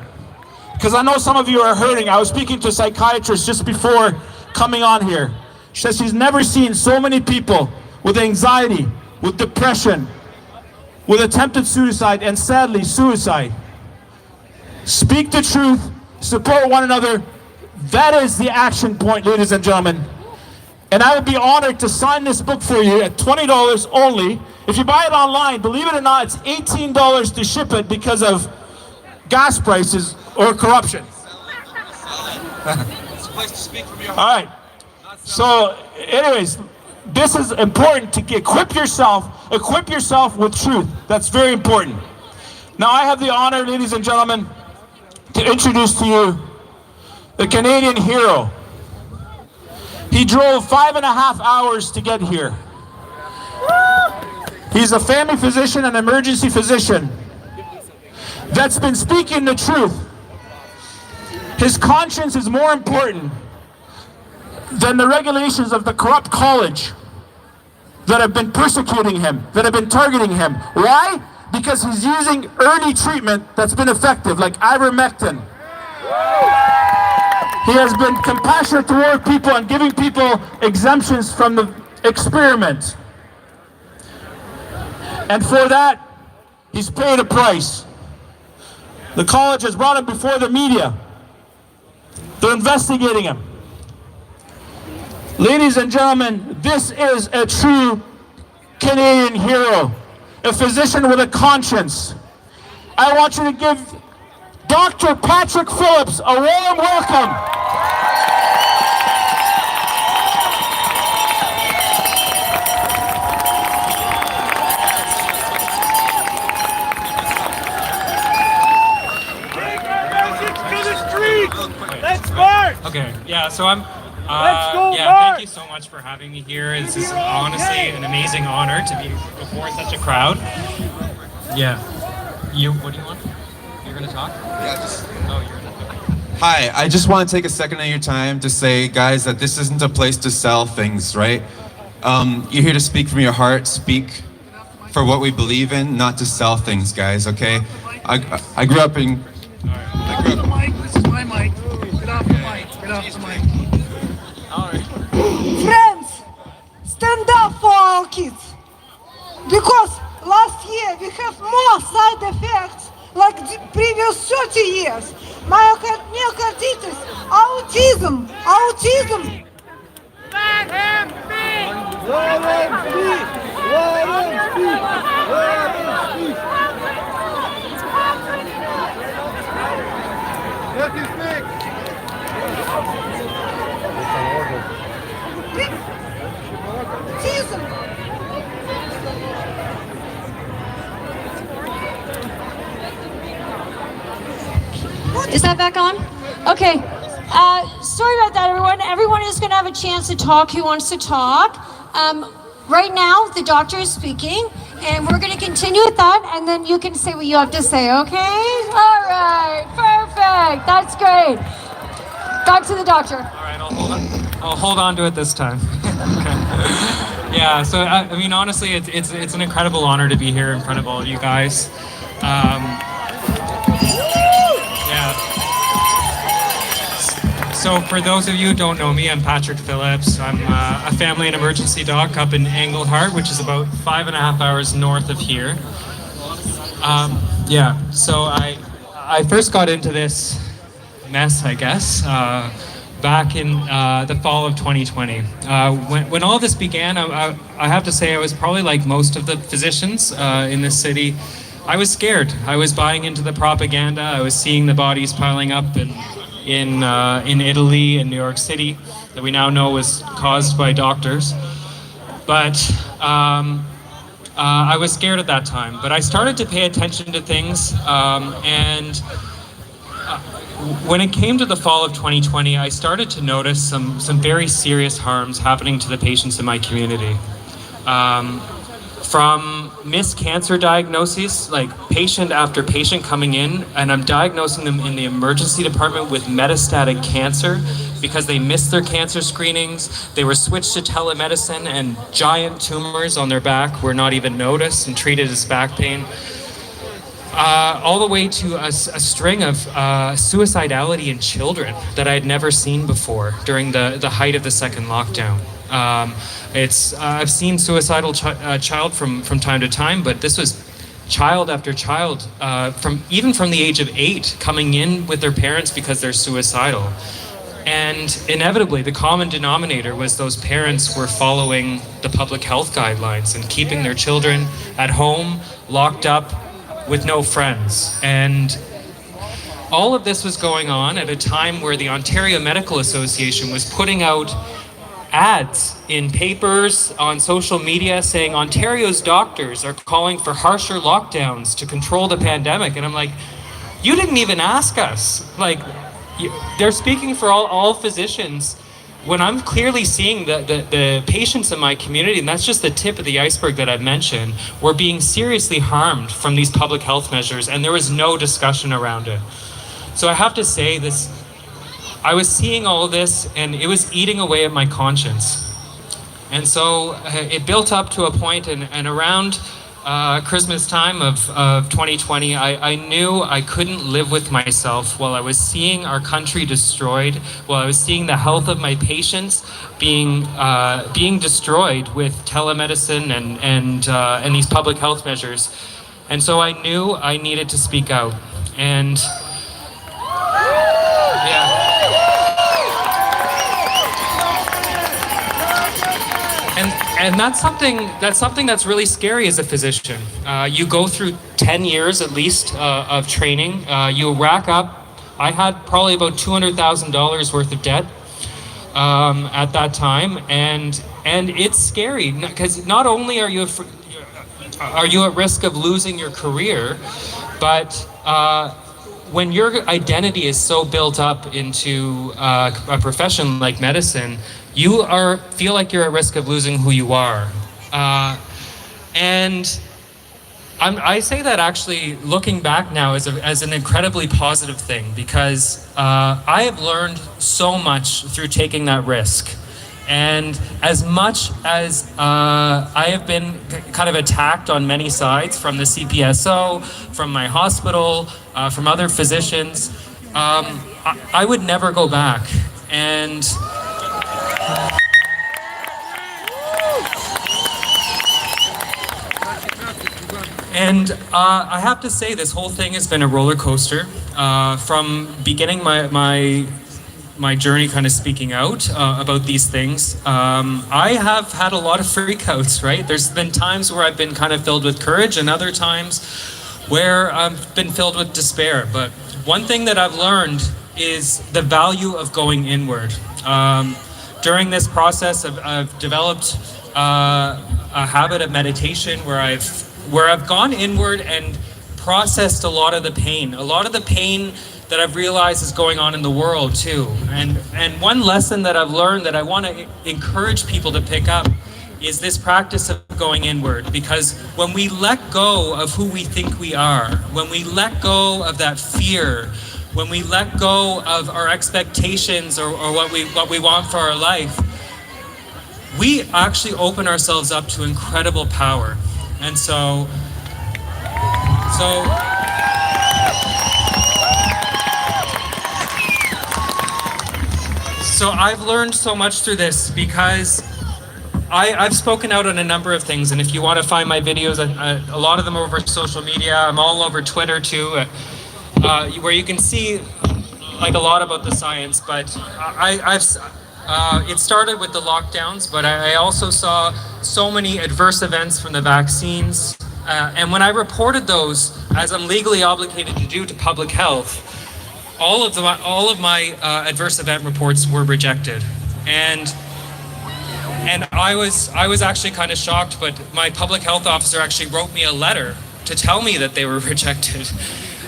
Because I know some of you are hurting. I was speaking to a psychiatrist just before coming on here. She says she's never seen so many people with anxiety, with depression, with attempted suicide, and sadly, suicide. Speak the truth, support one another. That is the action point, ladies and gentlemen. And I would be honored to sign this book for you at $20 only. If you buy it online, believe it or not, it's $18 to ship it because of gas prices or corruption. It's a place to speak from your heart. All right. So, anyways, this is important to equip yourself with truth. That's very important. Now, I have the honor, ladies and gentlemen, to introduce to you the Canadian hero. He drove 5.5 hours to get here. He's a family physician and emergency physician that's been speaking the truth. His conscience is more important than the regulations of the corrupt college that have been persecuting him, that have been targeting him. Why? Because he's using early treatment that's been effective, like ivermectin. He has been compassionate toward people and giving people exemptions from the experiment. And for that, he's paid a price. The college has brought him before the media. They're investigating him. Ladies and gentlemen, this is a true Canadian hero, a physician with a conscience. I want you to give Dr. Patrick Phillips a warm welcome. Let's march! Okay, yeah, so I'm Let's go, yeah, Mark! thank you so much for having me here. This is honestly an amazing honor to be before such a crowd. Yeah. What do you want? You're gonna talk? Yeah, just... Oh, you're gonna... Hi, I just want to take a second of your time to say, guys, that this isn't a place to sell things, right? You're here to speak from your heart, speak for what we believe in, not to sell things, guys, okay? I grew up in... This is my mic. Get off the mic. Get off the mic. Friends, stand up for our kids. Because last year we have more side effects like the previous 30 years. Myocarditis, autism. Let him speak! Let him speak! Let him speak! Let him speak! Let him speak! Autism. Is that back on? Okay. Sorry about that, everyone. Everyone is going to have a chance to talk who wants to talk. Right now, the doctor is speaking, and we're going to continue with that, and then you can say what you have to say, okay? All right. Perfect. That's great. Back to the doctor. All right, I'll hold on to it this time. Okay. Yeah, so I mean, honestly, it's an incredible honor to be here in front of all you guys. Yeah. So for those of you who don't know me, I'm Patrick Phillips. I'm a family and emergency doc up in Englehart, which is about 5.5 hours north of here. Yeah, so I first got into this mess, I guess, back in the fall of 2020. When all this began, I have to say I was probably like most of the physicians in this city. I was scared. I was buying into the propaganda. I was seeing the bodies piling up in Italy and New York City that we now know was caused by doctors. But I was scared at that time, but I started to pay attention to things, and when it came to the fall of 2020, I started to notice some very serious harms happening to the patients in my community. From missed cancer diagnoses, like patient after patient coming in, and I'm diagnosing them in the emergency department with metastatic cancer because they missed their cancer screenings. They were switched to telemedicine, and giant tumors on their back were not even noticed and treated as back pain. All the way to a string of suicidality in children that I had never seen before during the height of the second lockdown. I've seen suicidal child from time to time, but this was child after child, from the age of 8, coming in with their parents because they're suicidal. And inevitably, the common denominator was those parents were following the public health guidelines and keeping their children at home, locked up, with no friends. And all of this was going on at a time where the Ontario Medical Association was putting out ads in papers, on social media, saying Ontario's doctors are calling for harsher lockdowns to control the pandemic. And I'm like, you didn't even ask us. Like, they're speaking for all physicians, when I'm clearly seeing the patients in my community, and that's just the tip of the iceberg that I've mentioned, were being seriously harmed from these public health measures, and there was no discussion around it. So I have to say this, I was seeing all of this, and it was eating away at my conscience. And so it built up to a point, and around Christmas time of 2020, I knew I couldn't live with myself while I was seeing our country destroyed, while I was seeing the health of my patients being destroyed with telemedicine and these public health measures. And so I knew I needed to speak out. And yeah. And that's something that's really scary as a physician. You go through 10 years at least of training. You rack up. I had probably about $200,000 worth of debt at that time, and it's scary because not only are you at risk of losing your career, but when your identity is so built up into a profession like medicine, you feel like you're at risk of losing who you are. And I say that actually looking back now as an incredibly positive thing, because I have learned so much through taking that risk. And as much as I have been kind of attacked on many sides, from the CPSO, from my hospital, from other physicians, I would never go back. And I have to say, this whole thing has been a roller coaster. From beginning my journey kind of speaking out about these things, I have had a lot of freakouts, right? There's been times where I've been kind of filled with courage, and other times where I've been filled with despair. But one thing that I've learned is the value of going inward. During this process, I've developed a habit of meditation where I've gone inward and processed a lot of the pain that I've realized is going on in the world too. And one lesson that I've learned that I want to encourage people to pick up is this practice of going inward. Because when we let go of who we think we are, when we let go of that fear, when we let go of our expectations or what we want for our life, we actually open ourselves up to incredible power. And so I've learned so much through this, because I've spoken out on a number of things, and if you want to find my videos, a lot of them are over social media. I'm all over Twitter too, where you can see like a lot about the science. But it started with the lockdowns, but I also saw so many adverse events from the vaccines. And when I reported those, as I'm legally obligated to do, to public health, all of my adverse event reports were rejected. And And I was actually kind of shocked, but my public health officer actually wrote me a letter to tell me that they were rejected.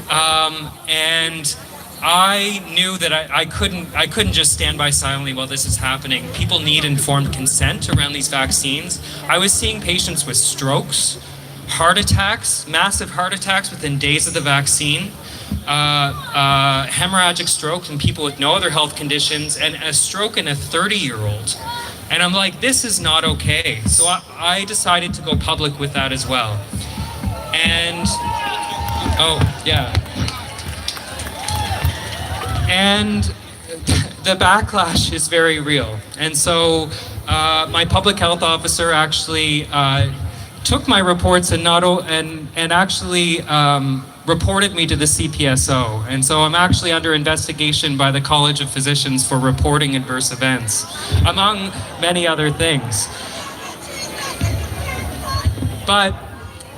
And I knew that I couldn't just stand by silently while this is happening. People need informed consent around these vaccines. I was seeing patients with strokes, heart attacks, massive heart attacks within days of the vaccine, hemorrhagic stroke in people with no other health conditions, and a stroke in a 30-year-old. And I'm like, this is not okay. So I decided to go public with that as well. And, oh, yeah. And the backlash is very real. And so my public health officer actually took my reports and actually reported me to the CPSO. And so I'm actually under investigation by the College of Physicians for reporting adverse events, among many other things. But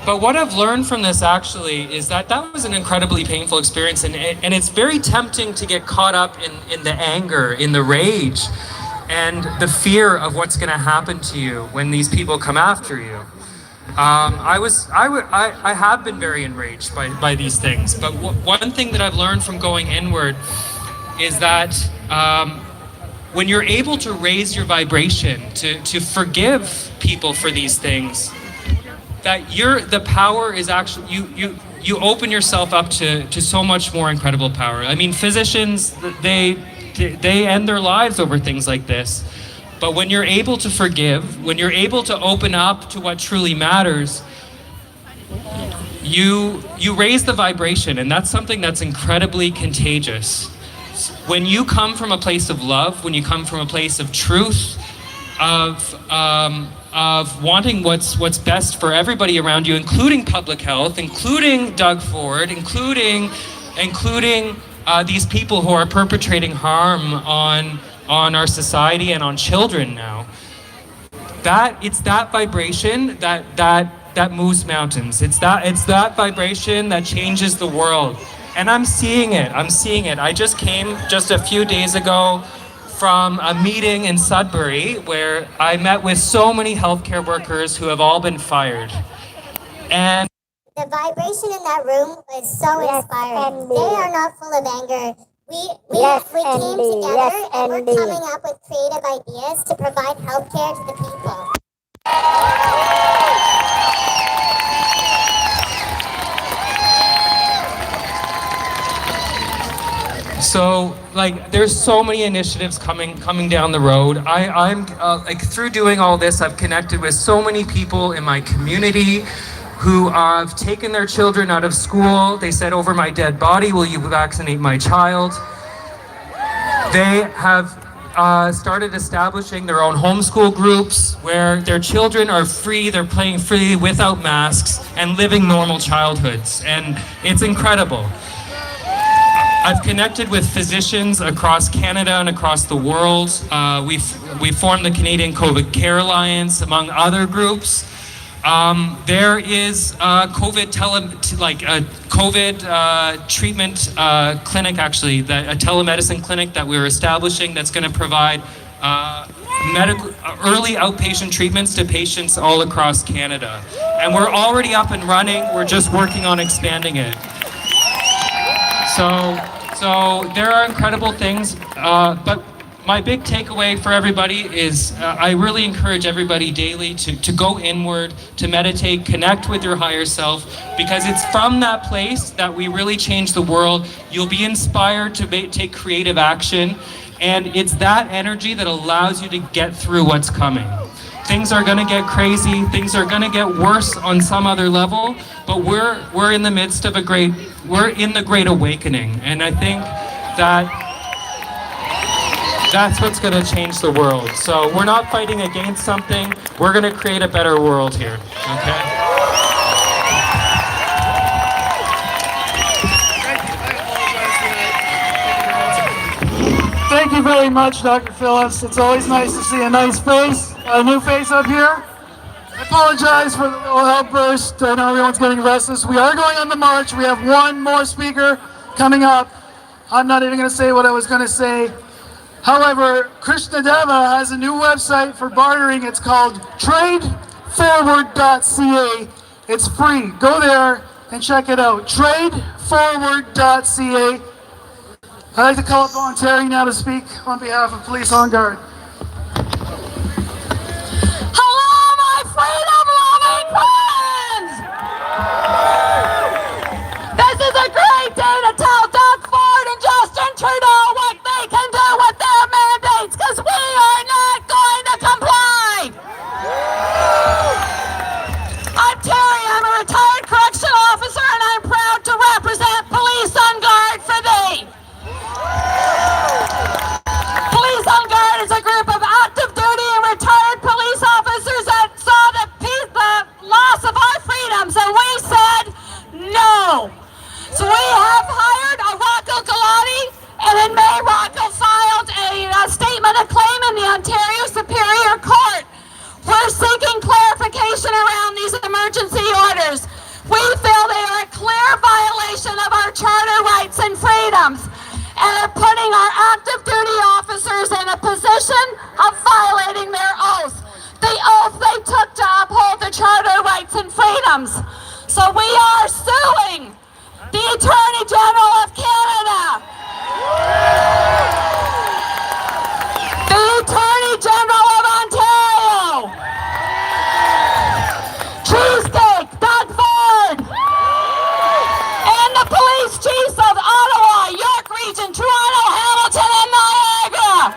what I've learned from this actually is that was an incredibly painful experience, and it's very tempting to get caught up in the anger, in the rage, and the fear of what's going to happen to you when these people come after you. I have been very enraged by these things, but one thing that I've learned from going inward is that when you're able to raise your vibration, to forgive people for these things, that the power is actually, you open yourself up to so much more incredible power. I mean, physicians, they end their lives over things like this. But when you're able to forgive, when you're able to open up to what truly matters, you raise the vibration, and that's something that's incredibly contagious. When you come from a place of love, when you come from a place of truth, of wanting what's best for everybody around you, including public health, including Doug Ford, including these people who are perpetrating harm on our society and on children now. It's that vibration that moves mountains. It's that vibration that changes the world. And I'm seeing it. I just came just a few days ago from a meeting in Sudbury where I met with so many healthcare workers who have all been fired. And the vibration in that room was so inspiring. They are not full of anger. We came together and we're coming up with creative ideas to provide healthcare to the people. So, there's so many initiatives coming down the road. I'm through doing all this, I've connected with so many people in my community who have taken their children out of school. They said, over my dead body, will you vaccinate my child? They have started establishing their own homeschool groups where their children are free, they're playing freely without masks and living normal childhoods. And it's incredible. I've connected with physicians across Canada and across the world. We've formed the Canadian COVID Care Alliance, among other groups. There is a COVID treatment clinic, actually, a telemedicine clinic that we're establishing that's going to provide early outpatient treatments to patients all across Canada. And we're already up and running. We're just working on expanding it. So there are incredible things, but my big takeaway for everybody is I really encourage everybody daily to go inward, to meditate, connect with your higher self, because it's from that place that we really change the world. You'll be inspired to take creative action, and it's that energy that allows you to get through what's coming. Things are going to get crazy, things are going to get worse on some other level, but we're in the midst of we're in the great awakening, and I think that's what's going to change the world. So we're not fighting against something, we're going to create a better world here, okay? Thank you very much, Dr. Phillips. It's always nice to see a nice face, a new face up here. I apologize for the little outburst. I know everyone's getting restless. We are going on the march. We have one more speaker coming up. I'm not even going to say what I was going to say. However, Krishnadeva has a new website for bartering. It's called tradeforward.ca. It's free. Go there and check it out. Tradeforward.ca. I'd like to call upon Terry now to speak on behalf of Police on Guard. Hello, my freedom-loving friends! This is a great day to tell Doug Ford and Justin Trudeau what they can do with their mandates, because we are not going to comply! I'm Terry, I'm a retired correctional officer, and I'm proud to represent Police on Guard for thee! Police on Guard is a group of active duty and retired police officers that saw the loss of our freedoms, and we said no. So we have hired a Rocco Galati, and in May Rocco filed a statement of claim in the Ontario Superior Court. We're seeking clarification around these emergency orders. We feel they are a clear violation of our charter rights and freedoms, and are putting our active duty officers in a position of violating their oath. The oath they took to uphold the charter rights and freedoms. So we are suing the Attorney General of Canada, the Attorney General of Ontario, Cheesecake, Doug Ford, and the police chiefs of Ottawa, York Region, Toronto, Hamilton, and Niagara.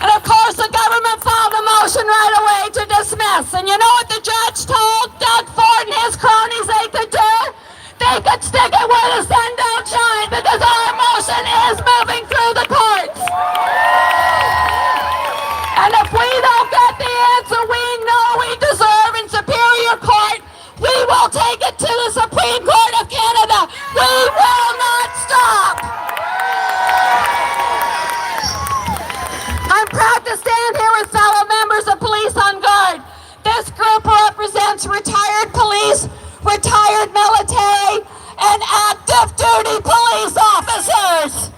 And of course the government filed a motion right away to dismiss. And you know what the judge told Doug Ford and his cronies they could do? They could stick it where the sun don't shine, because our motion is moving through the courts. And if we don't get the answer we know we deserve in Superior Court, we will take it to the Supreme Court of Canada. We will not stop. I'm proud to stand here with fellow members of Police on Guard. This group represents retired police, retired military, and active duty police officers.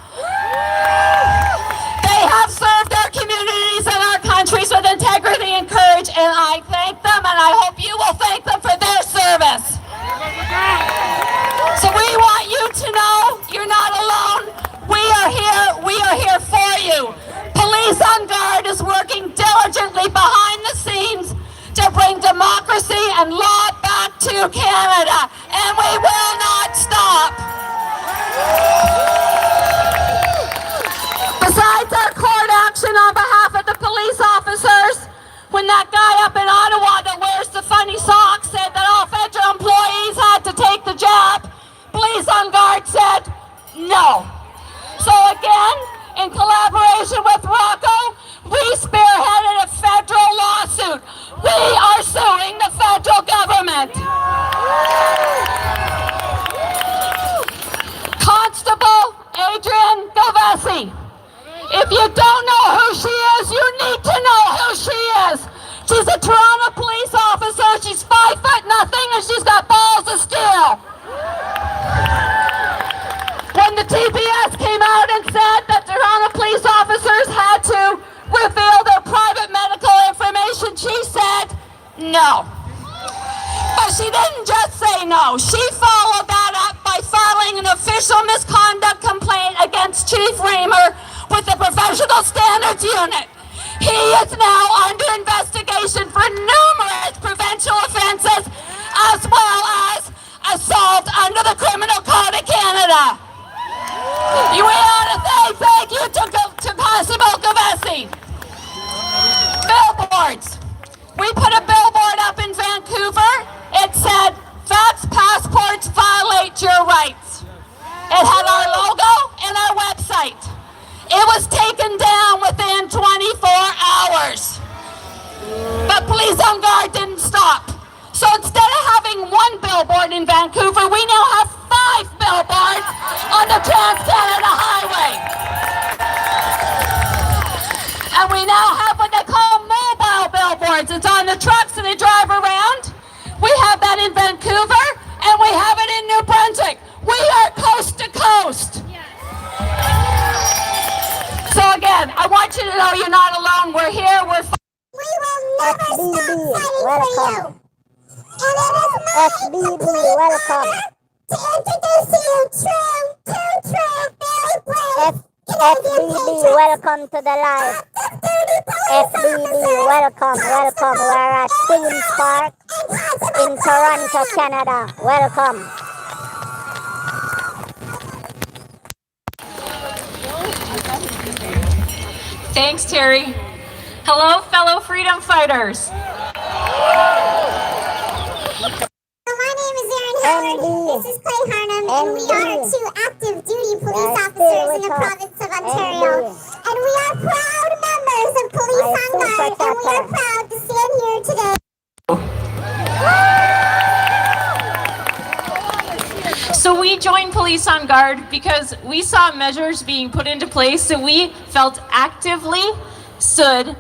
They have served our communities and our countries with integrity and courage, and I thank them, and I hope you will thank them for their service. So we want you to know you're not alone. We are here for you. Police on Guard is working diligently behind the scenes to bring democracy and law back to Canada, and we will not stop. Besides our court action on behalf of the police officers, when that guy up in Ottawa that wears the funny socks said that all federal employees had to take the jab, Police on Guard said no. So again, in collaboration with Rocco, we spearheaded a federal lawsuit. We are suing the federal government. Constable Adrian Govesi. If you don't know who she is, you need to know who she is. She's a Toronto police officer. She's 5'0", and she's got balls of steel. When the TPS came out and said that Toronto police officers had to reveal their private medical information, she said no. But she didn't just say no. She followed that up by filing an official misconduct complaint against Chief Reamer with the Professional Standards Unit. He is now under investigation for numerous provincial offenses, as well as assault under the Criminal Code of Canada. We want to say thank you to Constable Govesi. Billboards. We put a billboard up in Vancouver. It said, "Fax passports violate your rights." It had our logo and our website. It was taken down within 24 hours. But Police on Guard didn't stop. So instead of having one billboard in Vancouver, we now have 5 billboards on the Trans-Canada Highway. And we now have what they call mobile billboards. It's on the trucks and they drive around. We have that in Vancouver and we have it in New Brunswick. We are coast to coast. welcome. FBB, welcome. To introduce you true, very brave FBB, welcome to the live. FBB, welcome. We're at Queen's Park in Toronto, Canada. Welcome. Thanks, Terry. Hello, fellow freedom fighters. My name is Erin Howard. This is Clay Harnum, and we are two active duty police officers in the province of Ontario. And we are proud members of Police on Guard, and we are proud to stand here today. So we joined Police on Guard because we saw measures being put into place that we felt actively stood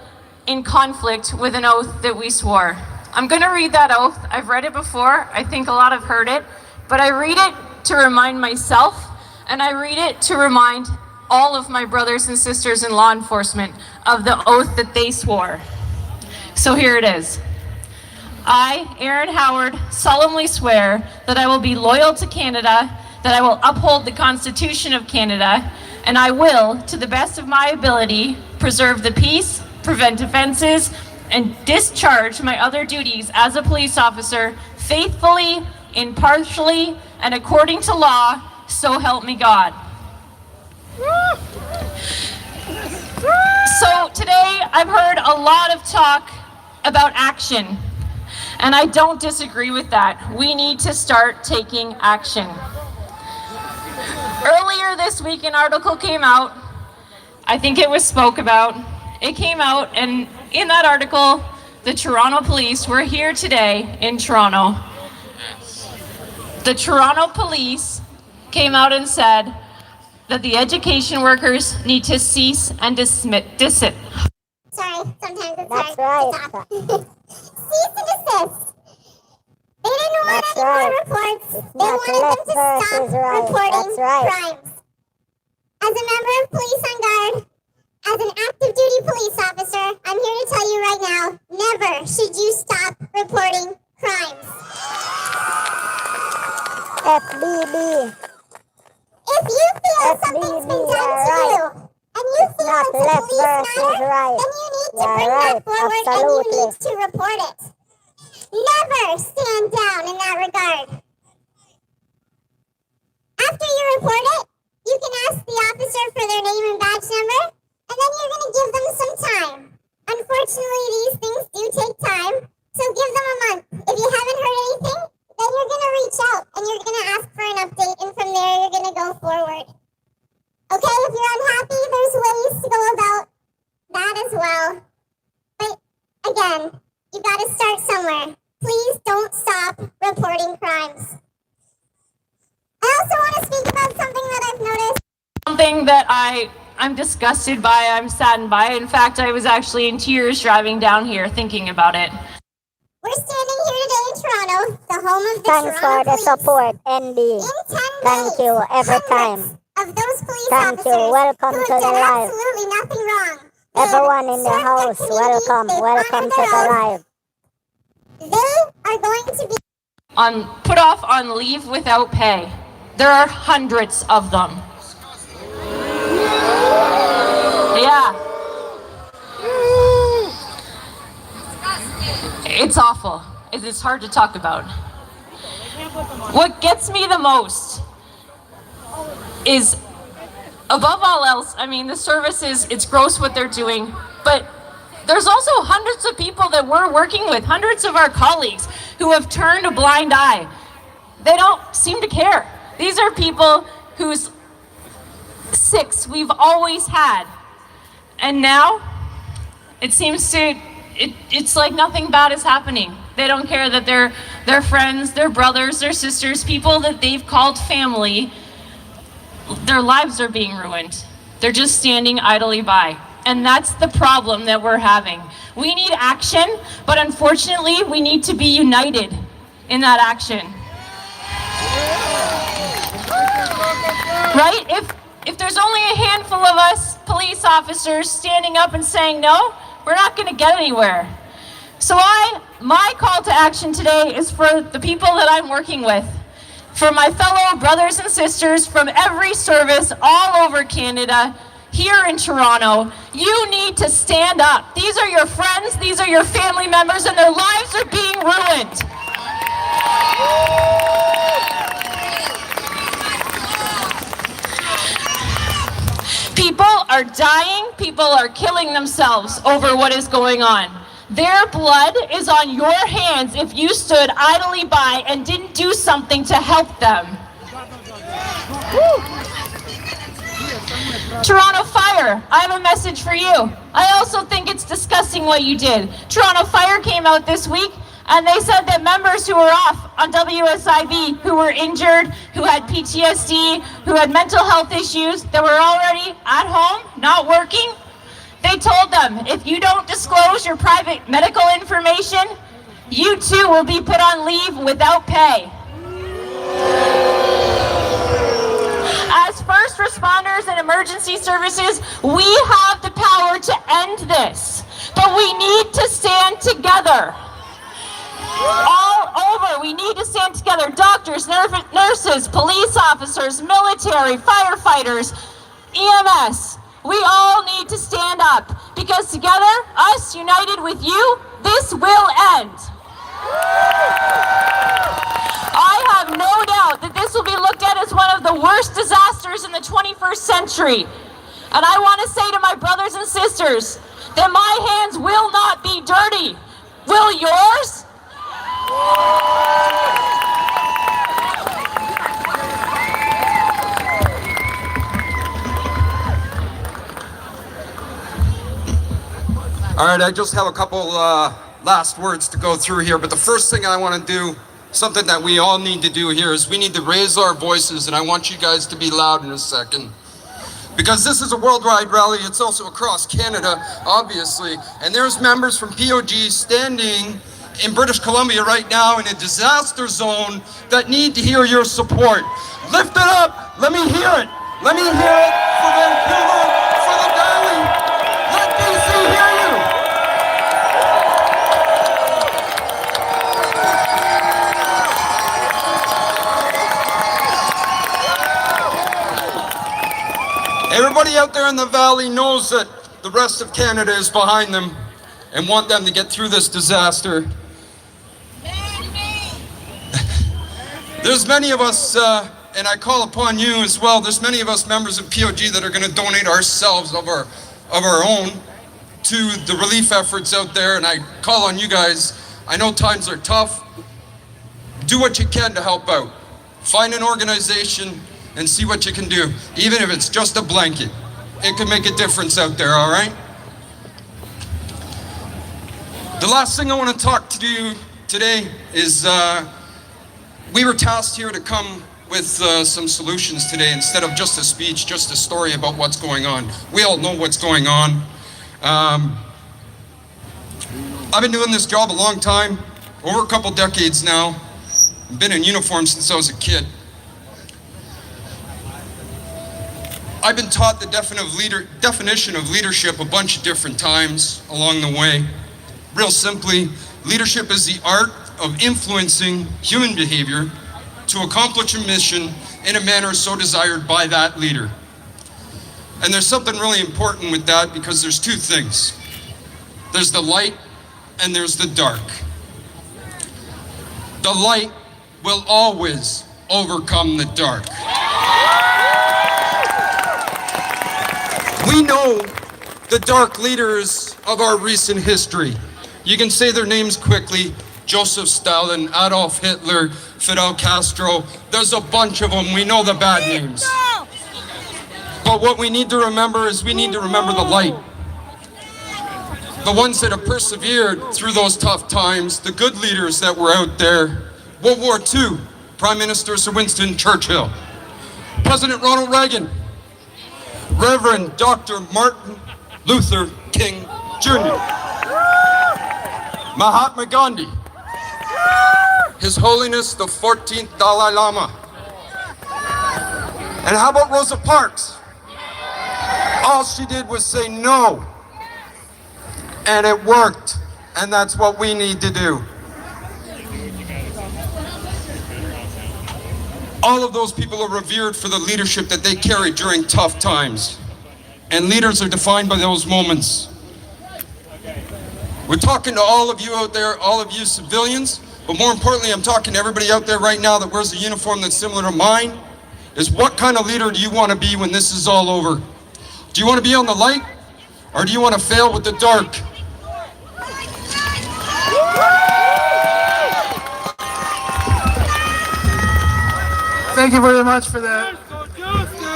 in conflict with an oath that we swore. I'm going to read that oath. I've read it before. I think a lot have heard it. But I read it to remind myself, and I read it to remind all of my brothers and sisters in law enforcement of the oath that they swore. So here it is. I, Erin Howard, solemnly swear that I will be loyal to Canada, that I will uphold the Constitution of Canada, and I will, to the best of my ability, preserve the peace, prevent offenses, and discharge my other duties as a police officer faithfully, impartially, and according to law, so help me God. So today I've heard a lot of talk about action, and I don't disagree with that. We need to start taking action. Earlier this week an article came out, I think it was spoke about. It came out, and in that article, the Toronto police were here today in Toronto. The Toronto police came out and said that the education workers need to cease and desist. Sorry, sometimes it's That's hard right. to talk. Cease and desist. They didn't want any more reports. They wanted them to stop reporting crimes. As a member of Police on Guard, as an active duty police officer, I'm here to tell you right now, never should you stop reporting crimes. FBB. If you feel something's been done to you, and you feel it's a police matter, then you need to bring that forward and you need to report it. Never stand down in that regard. After you report it, you can ask the officer for their name and badge number, and then you're going to give them some time. Unfortunately, these things do take time, so give them a month. If you haven't heard anything, then you're going to reach out, and you're going to ask for an update, and from there, you're going to go forward. Okay, if you're unhappy, there's ways to go about that as well. But again, you got to start somewhere. Please don't stop reporting crimes. I also want to speak about something that I've noticed. Something that I'm disgusted by, I'm saddened by. In fact, I was actually in tears driving down here thinking about it. We're standing here today in Toronto, the home of the Thanks Toronto for the Police. support, ND. In 10 Thank days, you every hundreds time. of those police Thank officers you. Welcome who to have the done live. absolutely nothing wrong. Everyone in the Served their house, communities, welcome. they've Welcome honored to their the oath. live. They are going to be Put off on leave without pay. There are hundreds of them. Yeah. It's awful. It's hard to talk about. What gets me the most is, above all else, I mean, the services, it's gross what they're doing, but there's also hundreds of people that we're working with, hundreds of our colleagues who have turned a blind eye. They don't seem to care. These are people whose six we've always had. And now it seems to, it's like nothing bad is happening. They don't care that their friends, their brothers, their sisters, people that they've called family, their lives are being ruined. They're just standing idly by. And that's the problem that we're having. We need action, but unfortunately, we need to be united in that action. Right? If there's only a handful of us police officers standing up and saying no, we're not going to get anywhere. So my call to action today is for the people that I'm working with, for my fellow brothers and sisters from every service all over Canada, here in Toronto. You need to stand up. These are your friends, these are your family members, and their lives are being ruined. People are dying, people are killing themselves over what is going on. Their blood is on your hands if you stood idly by and didn't do something to help them. Toronto Fire, I have a message for you. I also think it's disgusting what you did. Toronto Fire came out this week and they said that members who were off on WSIB, who were injured, who had PTSD, who had mental health issues, that were already at home, not working, they told them, if you don't disclose your private medical information, you too will be put on leave without pay. As first responders and emergency services, we have the power to end this, but we need to stand together. All over, we need to stand together. Doctors, nurses, police officers, military, firefighters, EMS. We all need to stand up, because together, us united with you, this will end. I have no doubt that this will be looked at as one of the worst disasters in the 21st century. And I want to say to my brothers and sisters that my hands will not be dirty. Will yours? All right, I just have a couple last words to go through here, but the first thing I want to do, something that we all need to do here, is we need to raise our voices, and I want you guys to be loud in a second. Because this is a worldwide rally, it's also across Canada, obviously, and there's members from POG standing in British Columbia right now in a disaster zone that need to hear your support. Lift it up, let me hear it. Let me hear it for Vancouver, for the Valley. Let BC hear you. Everybody out there in the Valley knows that the rest of Canada is behind them and want them to get through this disaster. There's many of us, and I call upon you as well, there's many of us members of POG that are going to donate ourselves of our own to the relief efforts out there, and I call on you guys. I know times are tough. Do what you can to help out. Find an organization and see what you can do, even if it's just a blanket. It can make a difference out there, all right? The last thing I want to talk to you today is we were tasked here to come with some solutions today instead of just a speech, just a story about what's going on. We all know what's going on. I've been doing this job a long time, over a couple decades now. I've been in uniform since I was a kid. I've been taught the definition of leadership a bunch of different times along the way. Real simply, leadership is the art of influencing human behavior to accomplish a mission in a manner so desired by that leader. And there's something really important with that, because there's two things. There's the light and there's the dark. The light will always overcome the dark. We know the dark leaders of our recent history. You can say their names quickly: Joseph Stalin, Adolf Hitler, Fidel Castro. There's a bunch of them. We know the bad names. But what we need to remember is we need to remember the light. The ones that have persevered through those tough times, the good leaders that were out there. World War II, Prime Minister Sir Winston Churchill, President Ronald Reagan, Reverend Dr. Martin Luther King Jr., Mahatma Gandhi, His Holiness the 14th Dalai Lama. And how about Rosa Parks? All she did was say no, and it worked. And that's what we need to do. All of those people are revered for the leadership that they carry during tough times. And leaders are defined by those moments. We're talking to all of you out there, all of you civilians, but more importantly, I'm talking to everybody out there right now that wears a uniform that's similar to mine, is what kind of leader do you want to be when this is all over? Do you want to be on the light, or do you want to fail with the dark? Thank you very much for that.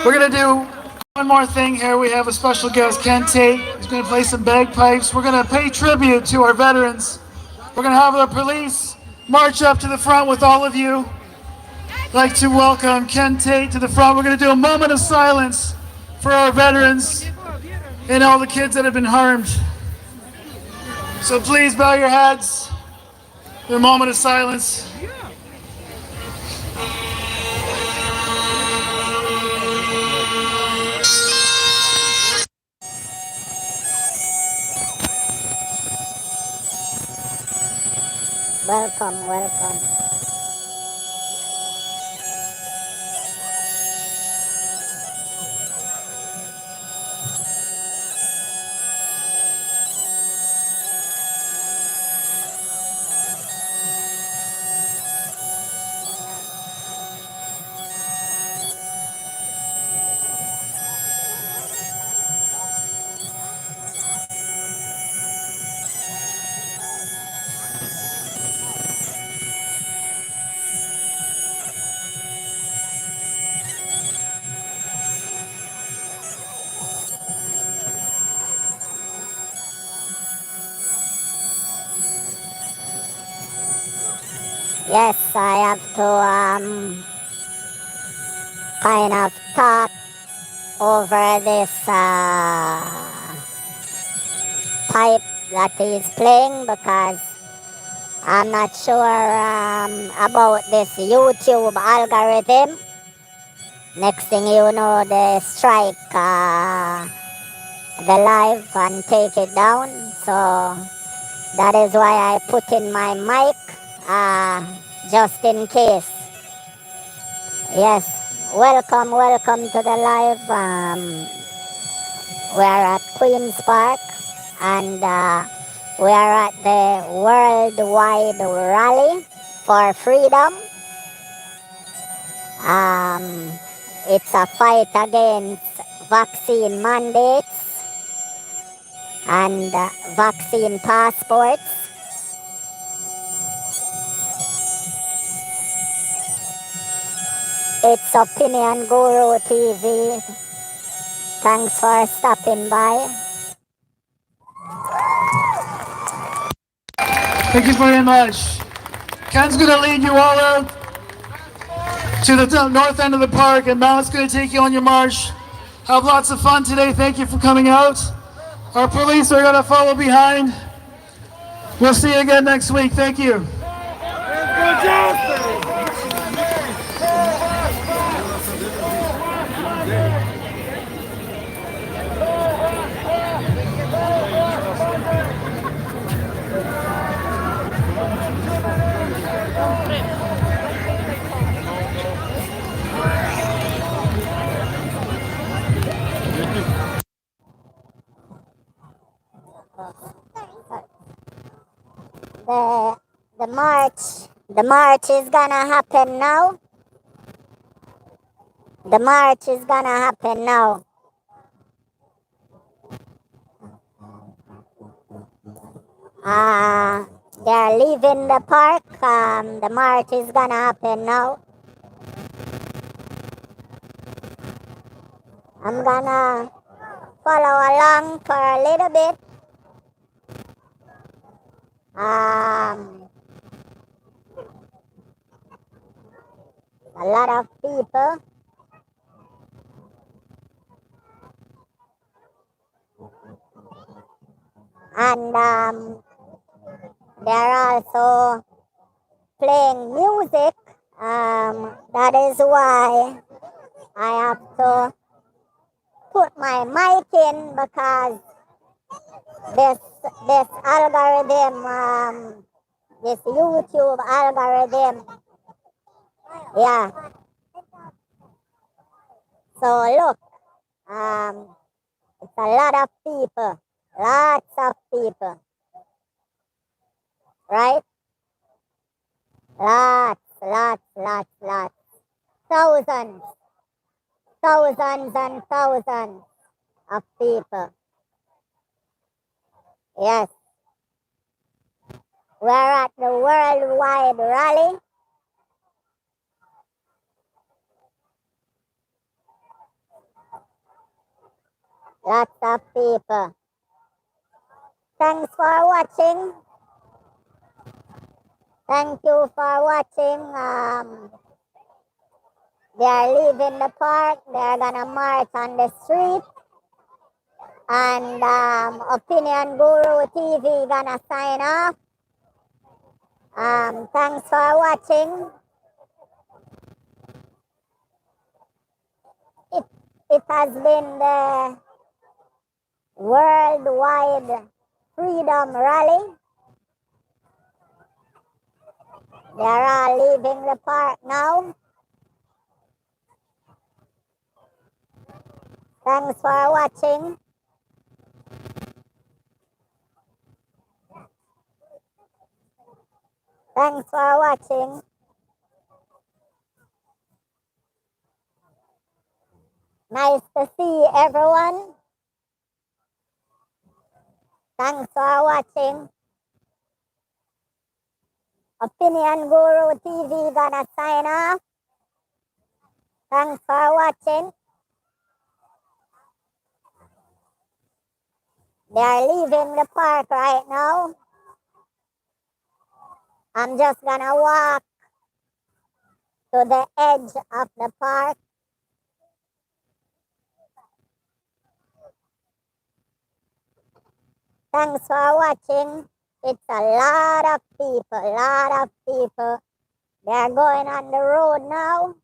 We're going to do one more thing here. We have a special guest, Ken Tate. He's going to play some bagpipes. We're going to pay tribute to our veterans. We're going to have the police march up to the front with all of you. I'd like to welcome Ken Tate to the front. We're going to do a moment of silence for our veterans and all the kids that have been harmed. So please bow your heads for a moment of silence. Welcome, welcome. Yes, I have to kind of talk over this pipe that he's playing because I'm not sure about this YouTube algorithm. Next thing you know, they strike the live and take it down. So that is why I put in my mic just in case. Yes, welcome to the live. We're at Queen's Park and we are at the Worldwide Rally for Freedom. It's a fight against vaccine mandates and vaccine passports. It's OpinionGuru TV. Thanks for stopping by. Thank you very much. Ken's going to lead you all out to the north end of the park, and Mount's going to take you on your march. Have lots of fun today. Thank you for coming out. Our police are going to follow behind. We'll see you again next week. Thank you. The march is gonna happen now. The march is gonna happen now. They're leaving the park. The march is gonna happen now. I'm gonna follow along for a little bit. A lot of people. And they're also playing music. That is why I have to put my mic in because this algorithm, this YouTube algorithm. Yeah. So look, it's a lot of people, lots of people, right? Lots. Thousands and thousands of people. Yes. We're at the worldwide rally. Lots of people. Thanks for watching. Thank you for watching. They're leaving the park. They're gonna march on the street. And Opinion Guru TV gonna sign off. Thanks for watching. It has been the worldwide freedom rally. They're all leaving the park now. Thanks for watching. Thanks for watching. Nice to see everyone. Thanks for watching. Opinion Guru TV gonna sign off. Thanks for watching. They're leaving the park right now. I'm just gonna walk to the edge of the park. Thanks for watching. It's a lot of people. They're going on the road now.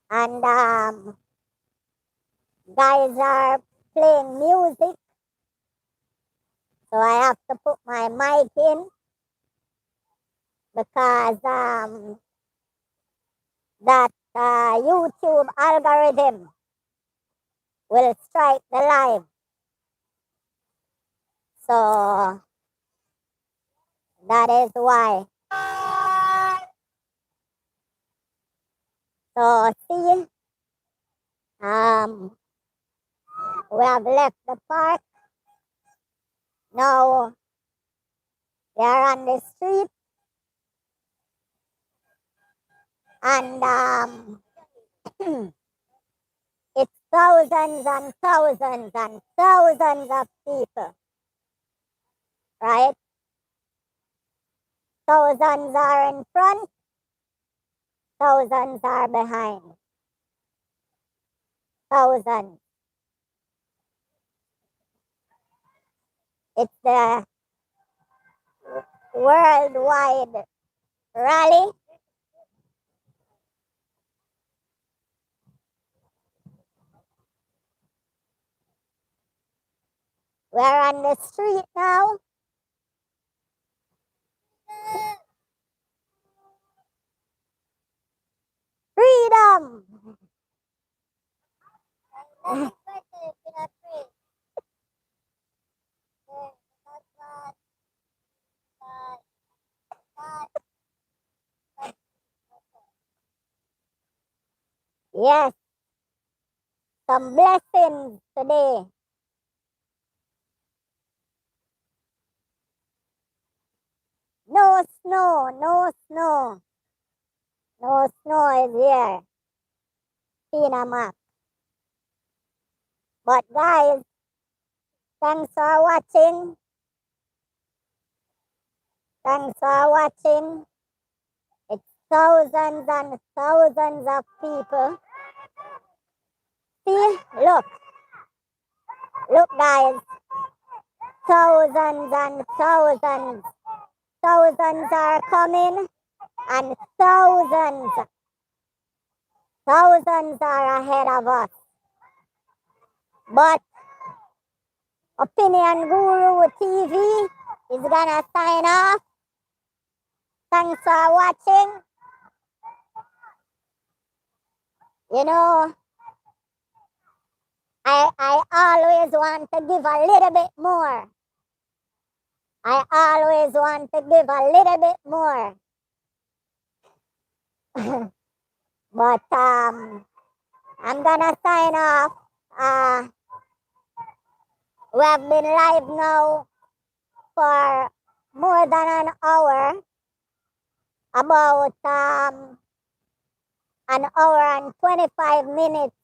And guys are playing music. So I have to put my mic in because that YouTube algorithm will strike the live. So that is why. So see, we have left the park. Now we are on the street. And it's thousands and thousands and thousands of people, right? Thousands are in front, thousands are behind. Thousands. It's the worldwide rally. We're on the street now. Freedom! Yes, some blessings today. No snow, no snow. No snow is here. Cinema. But guys, thanks for watching. Thanks for watching. It's thousands and thousands of people. See, look. Look guys. Thousands and thousands. Thousands are coming and thousands are ahead of us. But Opinion Guru TV is gonna sign off. Thanks for watching. You know, I always want to give a little bit more. I always want to give a little bit more. But I'm gonna sign off. We have been live now for more than an hour. About an hour and 25 minutes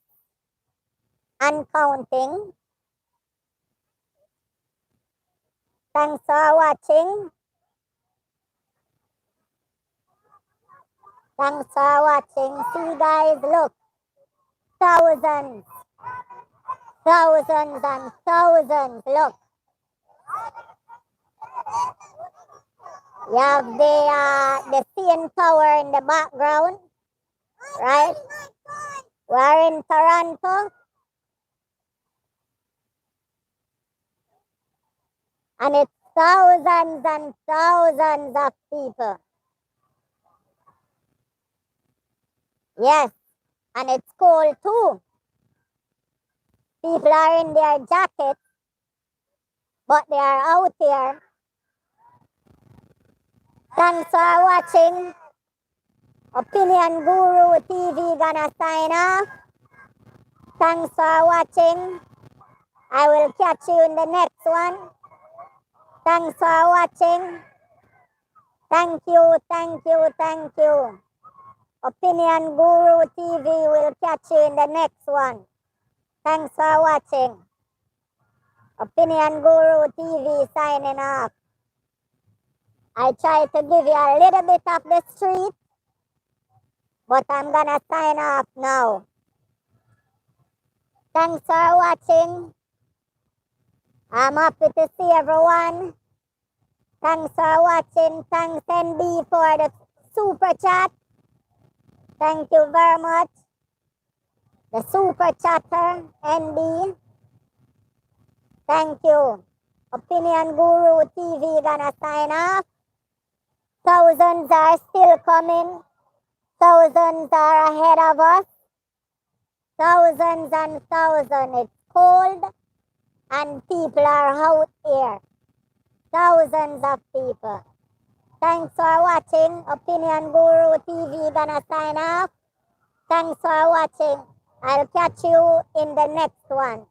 and counting. Thanks for watching. Thanks for watching. See guys, look. Thousands. Thousands and thousands. Look. You have the CN Tower in the background. Right? We're in Toronto. And it's thousands and thousands of people. Yes, and it's cold too. People are in their jackets, but they are out here. Thanks for watching. Opinion Guru TV gonna sign off. Thanks for watching. I will catch you in the next one. Thanks for watching. Thank you, thank you, thank you. Opinion Guru TV will catch you in the next one. Thanks for watching. Opinion Guru TV signing off. I try to give you a little bit of the street, but I'm gonna sign off now. Thanks for watching. I'm happy to see everyone. Thanks for watching. Thanks NB for the super chat. Thank you very much. The super chatter, NB. Thank you. Opinion Guru TV gonna sign off. Thousands are still coming. Thousands are ahead of us. Thousands and thousands. It's cold and people are out here. Thousands of people. Thanks for watching. Opinion Guru TV gonna sign off. Thanks for watching. I'll catch you in the next one.